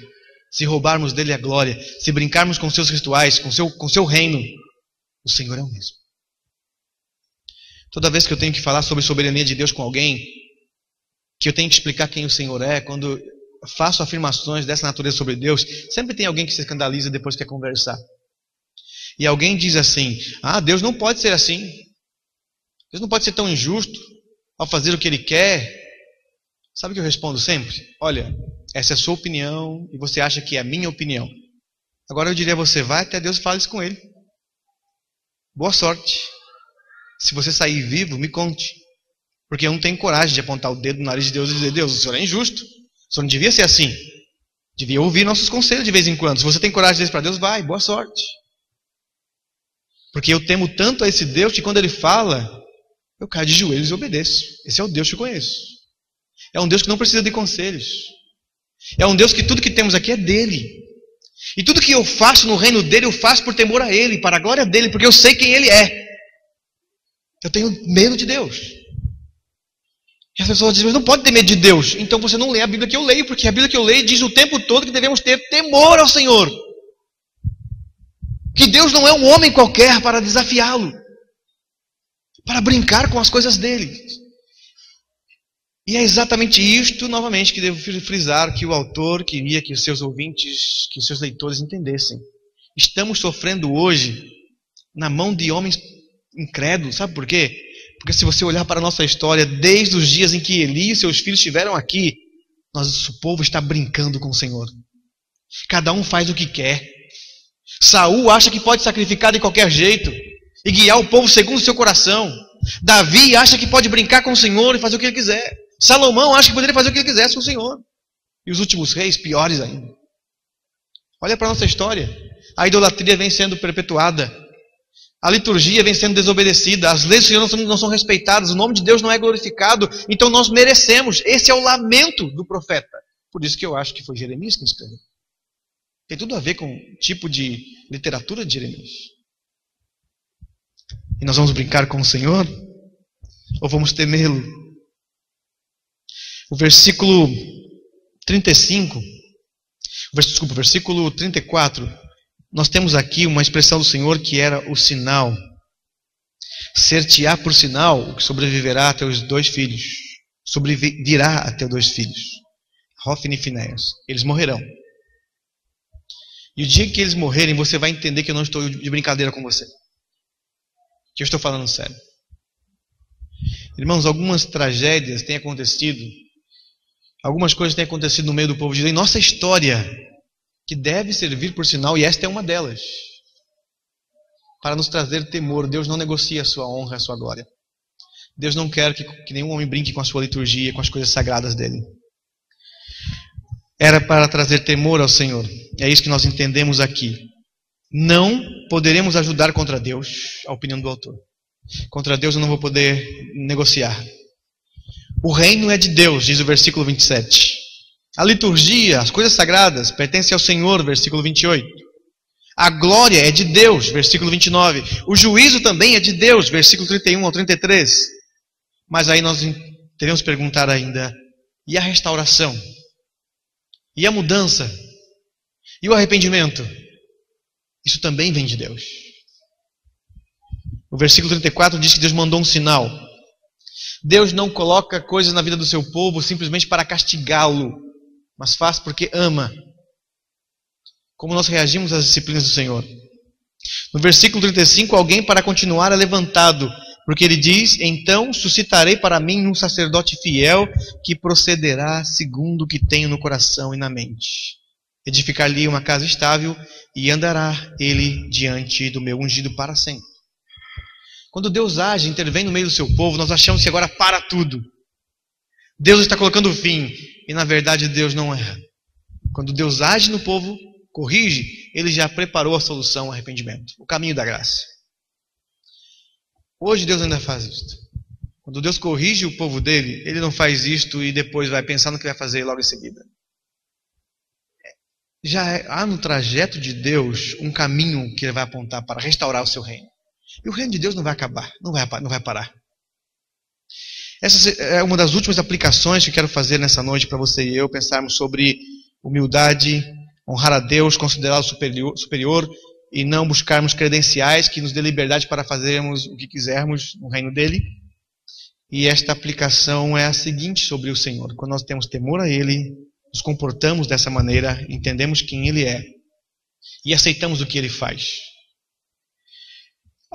se roubarmos dele a glória, se brincarmos com seus rituais, com seu reino, o Senhor é o mesmo. Toda vez que eu tenho que falar sobre a soberania de Deus com alguém, que eu tenho que explicar quem o Senhor é, quando faço afirmações dessa natureza sobre Deus, sempre tem alguém que se escandaliza depois que quer conversar. E alguém diz assim, Deus não pode ser assim. Deus não pode ser tão injusto. ao fazer o que ele quer, sabe o que eu respondo sempre? Olha, essa é a sua opinião e você acha que é a minha opinião. Agora eu diria a você, vai até Deus e fale isso com ele. Boa sorte. Se você sair vivo, me conte. Porque eu não tenho coragem de apontar o dedo no nariz de Deus e dizer, Deus, o senhor é injusto. O senhor não devia ser assim. Devia ouvir nossos conselhos de vez em quando. Se você tem coragem de dizer para Deus, vai, boa sorte. Porque eu temo tanto a esse Deus que quando ele fala, eu caio de joelhos e obedeço. Esse é o Deus que eu conheço. É um Deus que não precisa de conselhos. É um Deus que tudo que temos aqui é dele. E tudo que eu faço no reino dele, eu faço por temor a ele, para a glória dele, porque eu sei quem ele é. Eu tenho medo de Deus. E as pessoas dizem, mas não pode ter medo de Deus. Então você não lê a Bíblia que eu leio, porque a Bíblia que eu leio diz o tempo todo que devemos ter temor ao Senhor. Que Deus não é um homem qualquer para desafiá-lo, para brincar com as coisas dele. E é exatamente isto, novamente, que devo frisar, que o autor queria que os seus ouvintes, que os seus leitores entendessem. Estamos sofrendo hoje na mão de homens incrédulos. Sabe por quê? Porque se você olhar para a nossa história, desde os dias em que Eli e seus filhos estiveram aqui, nosso povo está brincando com o Senhor. Cada um faz o que quer. Saul acha que pode sacrificar de qualquer jeito e guiar o povo segundo o seu coração. Davi acha que pode brincar com o Senhor e fazer o que ele quiser. Salomão acha que poderia fazer o que ele quisesse com o Senhor. E os últimos reis, piores ainda. Olha para a nossa história. A idolatria vem sendo perpetuada. A liturgia vem sendo desobedecida. As leis do Senhor não são respeitadas. O nome de Deus não é glorificado. Então nós merecemos. Esse é o lamento do profeta. Por isso que eu acho que foi Jeremias que escreveu. Tem tudo a ver com o tipo de literatura de Jeremias. E nós vamos brincar com o Senhor? Ou vamos temê-lo? O versículo 35, versículo 34, nós temos aqui uma expressão do Senhor que era o sinal. Ser-te-á por sinal o que sobreviverá a teus 2 filhos. Sobrevirá a teus 2 filhos. Hofni e Finéias. Eles morrerão. E o dia que eles morrerem, você vai entender que eu não estou de brincadeira com você. Que eu estou falando sério. Irmãos, algumas tragédias têm acontecido. Algumas coisas têm acontecido no meio do povo de Deus, em nossa história, que deve servir por sinal, e esta é uma delas. Para nos trazer temor. Deus não negocia a sua honra, a sua glória. Deus não quer que nenhum homem brinque com a sua liturgia, com as coisas sagradas dele. Era para trazer temor ao Senhor. É isso que nós entendemos aqui. Não poderemos ajudar contra Deus, a opinião do autor. Contra Deus eu não vou poder negociar. O reino é de Deus, diz o versículo 27. A liturgia, as coisas sagradas, pertencem ao Senhor, versículo 28. A glória é de Deus, versículo 29. O juízo também é de Deus, versículo 31 ao 33. Mas aí nós devemos perguntar ainda, e a restauração? E a mudança? E o arrependimento? Isso também vem de Deus. O versículo 34 diz que Deus mandou um sinal. Deus não coloca coisas na vida do seu povo simplesmente para castigá-lo, mas faz porque ama. Como nós reagimos às disciplinas do Senhor? No versículo 35, alguém para continuar é levantado, porque ele diz, então suscitarei para mim um sacerdote fiel que procederá segundo o que tenho no coração e na mente. Edificar-lhe uma casa estável e andará ele diante do meu ungido para sempre. Quando Deus age, intervém no meio do seu povo, nós achamos que agora para tudo. Deus está colocando fim. E na verdade Deus não erra. Quando Deus age no povo, corrige, Ele já preparou a solução, o arrependimento. O caminho da graça. Hoje Deus ainda faz isto. Quando Deus corrige o povo dele, Ele não faz isto e depois vai pensar no que vai fazer logo em seguida. Há no trajeto de Deus um caminho que Ele vai apontar para restaurar o seu reino. E o reino de Deus não vai acabar, não vai parar. Essa é uma das últimas aplicações que eu quero fazer nessa noite para você e eu pensarmos sobre humildade, honrar a Deus, considerá-lo superior e não buscarmos credenciais que nos dê liberdade para fazermos o que quisermos no reino dele. E esta aplicação é a seguinte sobre o Senhor. Quando nós temos temor a Ele, nos comportamos dessa maneira, entendemos quem Ele é e aceitamos o que Ele faz.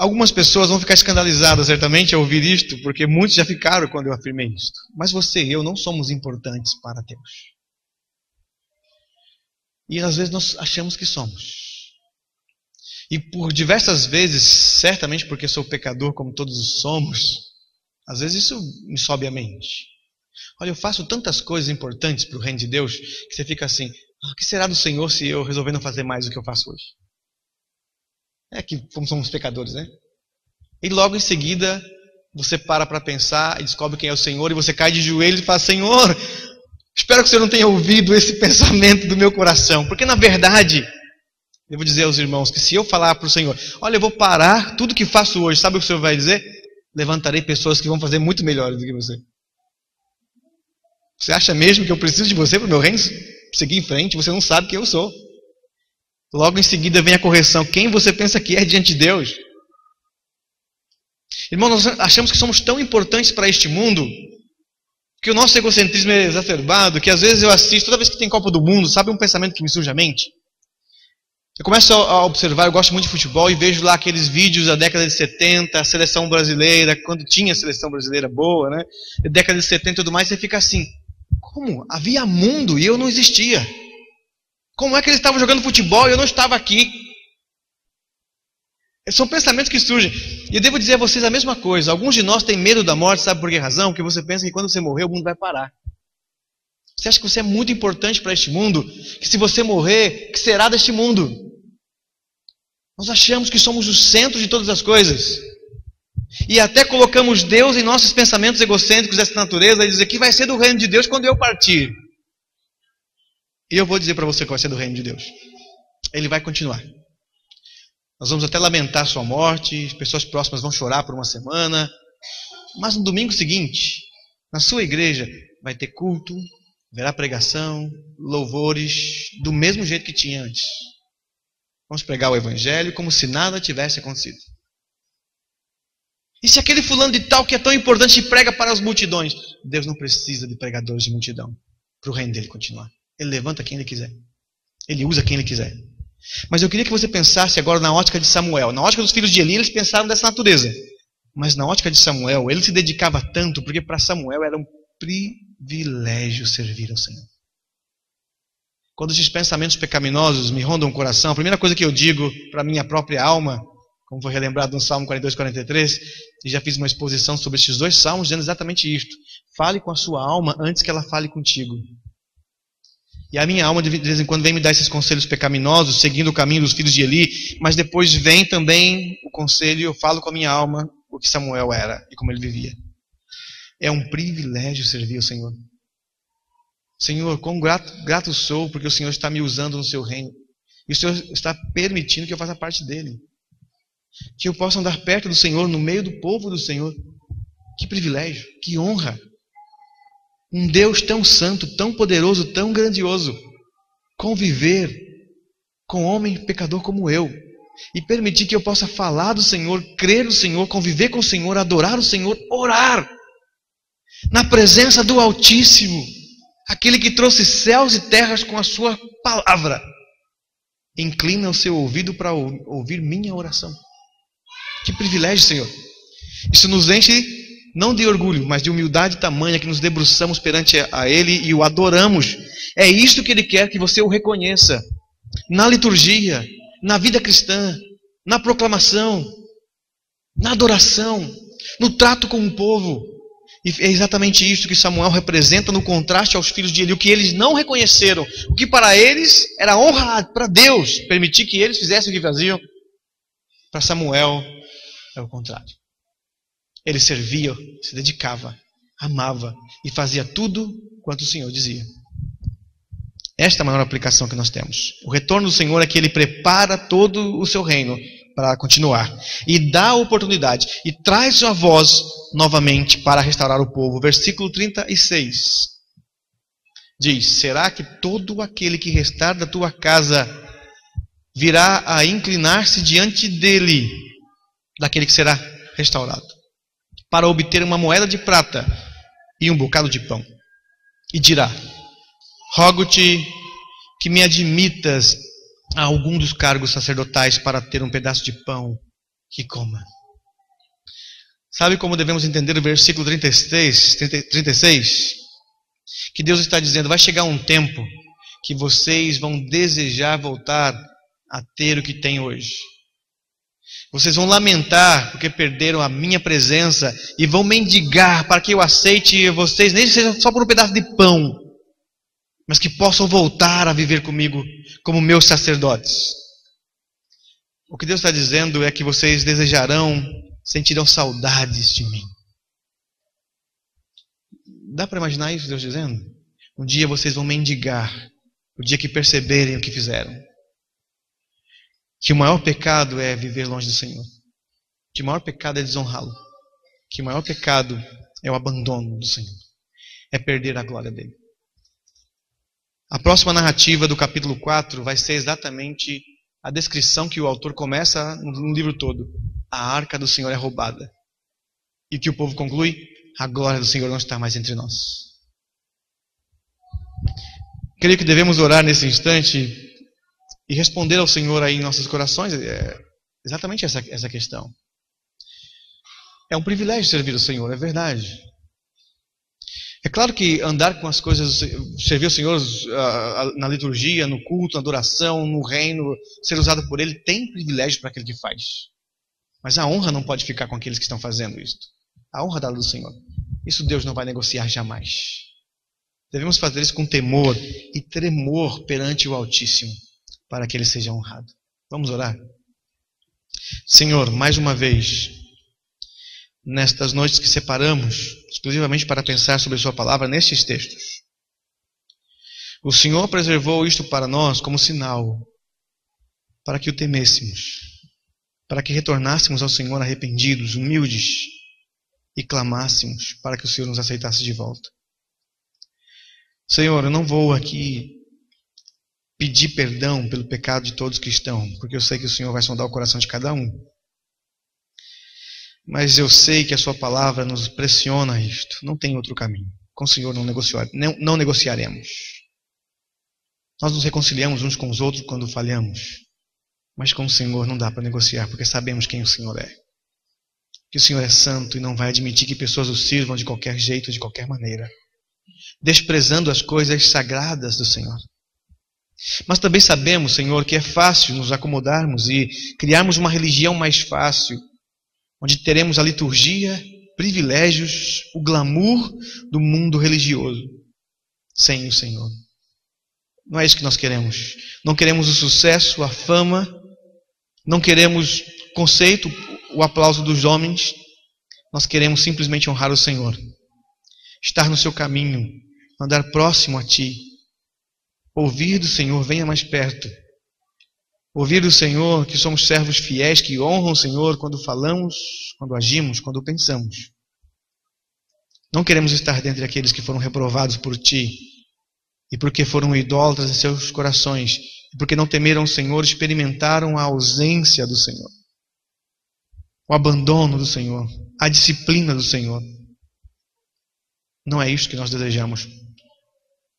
Algumas pessoas vão ficar escandalizadas certamente ao ouvir isto, porque muitos já ficaram quando eu afirmei isto. Mas você e eu não somos importantes para Deus. E às vezes nós achamos que somos. E por diversas vezes, certamente porque sou pecador como todos somos, às vezes isso me sobe à mente. Olha, eu faço tantas coisas importantes para o reino de Deus, que você fica assim, o que será do Senhor se eu resolver não fazer mais do que eu faço hoje? É que como somos pecadores, né? E logo em seguida, você para pensar e descobre quem é o Senhor, e você cai de joelhos e fala, Senhor, espero que o Senhor não tenha ouvido esse pensamento do meu coração. Porque na verdade, eu vou dizer aos irmãos que se eu falar para o Senhor, olha, eu vou parar tudo que faço hoje, sabe o que o Senhor vai dizer? Levantarei pessoas que vão fazer muito melhores do que você. Você acha mesmo que eu preciso de você para o meu reino seguir em frente? Você não sabe quem eu sou. Logo em seguida vem a correção. Quem você pensa que é diante de Deus? Irmão, nós achamos que somos tão importantes para este mundo que o nosso egocentrismo é exacerbado, que às vezes eu assisto, toda vez que tem Copa do Mundo, sabe um pensamento que me surge à mente? Eu começo a observar, eu gosto muito de futebol e vejo lá aqueles vídeos da década de 70, a seleção brasileira, quando tinha seleção brasileira boa, né? Década de 70 e tudo mais, você fica assim, como? Havia mundo e eu não existia. Como é que eles estavam jogando futebol e eu não estava aqui? São pensamentos que surgem. E eu devo dizer a vocês a mesma coisa. Alguns de nós têm medo da morte, sabe por que razão? Porque você pensa que quando você morrer o mundo vai parar. Você acha que você é muito importante para este mundo? Que se você morrer, que será deste mundo? Nós achamos que somos o centro de todas as coisas. E até colocamos Deus em nossos pensamentos egocêntricos dessa natureza e dizer que vai ser do reino de Deus quando eu partir. E eu vou dizer para você que vai ser do reino de Deus. Ele vai continuar. Nós vamos até lamentar sua morte, as pessoas próximas vão chorar por uma semana, mas no domingo seguinte, na sua igreja, vai ter culto, haverá pregação, louvores, do mesmo jeito que tinha antes. Vamos pregar o evangelho como se nada tivesse acontecido. E se aquele fulano de tal que é tão importante prega para as multidões? Deus não precisa de pregadores de multidão para o reino dele continuar. Ele levanta quem ele quiser. Ele usa quem ele quiser. Mas eu queria que você pensasse agora na ótica de Samuel. Na ótica dos filhos de Eli, eles pensaram dessa natureza. Mas na ótica de Samuel, ele se dedicava tanto, porque para Samuel era um privilégio servir ao Senhor. Quando esses pensamentos pecaminosos me rondam o coração, a primeira coisa que eu digo para a minha própria alma, como foi relembrado no Salmo 42, 43, e já fiz uma exposição sobre esses dois salmos, dizendo exatamente isto. Fale com a sua alma antes que ela fale contigo. E a minha alma de vez em quando vem me dar esses conselhos pecaminosos, seguindo o caminho dos filhos de Eli, mas depois vem também o conselho, eu falo com a minha alma o que Samuel era e como ele vivia. É um privilégio servir ao Senhor. Senhor, quão grato sou porque o Senhor está me usando no seu reino. E o Senhor está permitindo que eu faça parte dele. Que eu possa andar perto do Senhor, no meio do povo do Senhor. Que privilégio, que honra. Um Deus tão santo, tão poderoso, tão grandioso, conviver com um homem pecador como eu, e permitir que eu possa falar do Senhor, crer no Senhor, conviver com o Senhor, adorar o Senhor, orar, na presença do Altíssimo, aquele que trouxe céus e terras com a sua palavra. Inclina o seu ouvido para ouvir minha oração. Que privilégio, Senhor. Isso nos enche não de orgulho, mas de humildade tamanha que nos debruçamos perante a Ele e o adoramos. É isto que Ele quer que você o reconheça. Na liturgia, na vida cristã, na proclamação, na adoração, no trato com o povo. E é exatamente isto que Samuel representa no contraste aos filhos de Eli, o que eles não reconheceram. O que para eles era honra para Deus, permitir que eles fizessem o que faziam. Para Samuel é o contrário. Ele servia, se dedicava, amava e fazia tudo quanto o Senhor dizia. Esta é a maior aplicação que nós temos. O retorno do Senhor é que Ele prepara todo o seu reino para continuar. E dá a oportunidade. E traz sua voz novamente para restaurar o povo. Versículo 36. Diz, será que todo aquele que restar da tua casa virá a inclinar-se diante dele, daquele que será restaurado, para obter uma moeda de prata e um bocado de pão? E dirá, rogo-te que me admitas a algum dos cargos sacerdotais para ter um pedaço de pão que coma. Sabe como devemos entender o versículo 36? Que Deus está dizendo, vai chegar um tempo que vocês vão desejar voltar a ter o que têm hoje. Vocês vão lamentar porque perderam a minha presença e vão mendigar para que eu aceite vocês, nem que seja só por um pedaço de pão, mas que possam voltar a viver comigo como meus sacerdotes. O que Deus está dizendo é que vocês desejarão, sentirão saudades de mim. Dá para imaginar isso, Deus dizendo? Um dia vocês vão mendigar, o dia que perceberem o que fizeram. Que o maior pecado é viver longe do Senhor. Que o maior pecado é desonrá-lo. Que o maior pecado é o abandono do Senhor. É perder a glória dele. A próxima narrativa do capítulo 4 vai ser exatamente a descrição que o autor começa no livro todo. A arca do Senhor é roubada. E que o povo conclui, a glória do Senhor não está mais entre nós. Creio que devemos orar nesse instante e responder ao Senhor aí em nossos corações exatamente essa questão. É um privilégio servir o Senhor, é verdade. É claro que andar com as coisas, servir o Senhor na liturgia, no culto, na adoração, no reino, ser usado por Ele, tem privilégio para aquele que faz. Mas a honra não pode ficar com aqueles que estão fazendo isso. A honra dada do Senhor. Isso Deus não vai negociar jamais. Devemos fazer isso com temor e tremor perante o Altíssimo, para que Ele seja honrado. Vamos orar? Senhor, mais uma vez, nestas noites que separamos, exclusivamente para pensar sobre a Sua palavra, nestes textos, o Senhor preservou isto para nós como sinal, para que o temêssemos, para que retornássemos ao Senhor arrependidos, humildes, e clamássemos para que o Senhor nos aceitasse de volta. Senhor, eu não vou aqui pedir perdão pelo pecado de todos que estão, porque eu sei que o Senhor vai sondar o coração de cada um. Mas eu sei que a Sua palavra nos pressiona a isto. Não tem outro caminho. Com o Senhor não negociaremos. Nós nos reconciliamos uns com os outros quando falhamos. Mas com o Senhor não dá para negociar, porque sabemos quem o Senhor é. Que o Senhor é santo e não vai admitir que pessoas o sirvam de qualquer jeito, de qualquer maneira, desprezando as coisas sagradas do Senhor. Mas também sabemos, Senhor, que é fácil nos acomodarmos e criarmos uma religião mais fácil, onde teremos a liturgia, privilégios, o glamour do mundo religioso, sem o Senhor. Não é isso que nós queremos. Não queremos o sucesso, a fama, não queremos o conceito, o aplauso dos homens. Nós queremos simplesmente honrar o Senhor, estar no Seu caminho, andar próximo a Ti. Ouvir do Senhor, venha mais perto. Ouvir do Senhor que somos servos fiéis, que honram o Senhor quando falamos, quando agimos, quando pensamos. Não queremos estar dentre aqueles que foram reprovados por Ti, e porque foram idólatras em seus corações, e porque não temeram o Senhor, experimentaram a ausência do Senhor, o abandono do Senhor, a disciplina do Senhor. Não é isso que nós desejamos.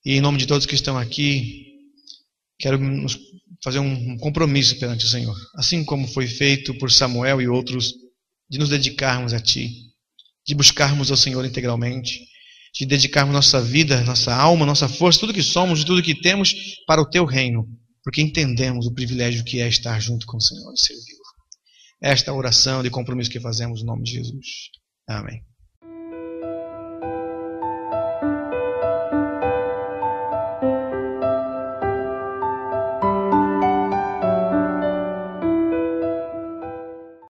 E em nome de todos que estão aqui, quero fazer um compromisso perante o Senhor. Assim como foi feito por Samuel e outros, de nos dedicarmos a Ti, de buscarmos ao Senhor integralmente, de dedicarmos nossa vida, nossa alma, nossa força, tudo que somos e tudo que temos para o Teu reino, porque entendemos o privilégio que é estar junto com o Senhor e servi-lo. Esta é a oração de compromisso que fazemos no nome de Jesus. Amém.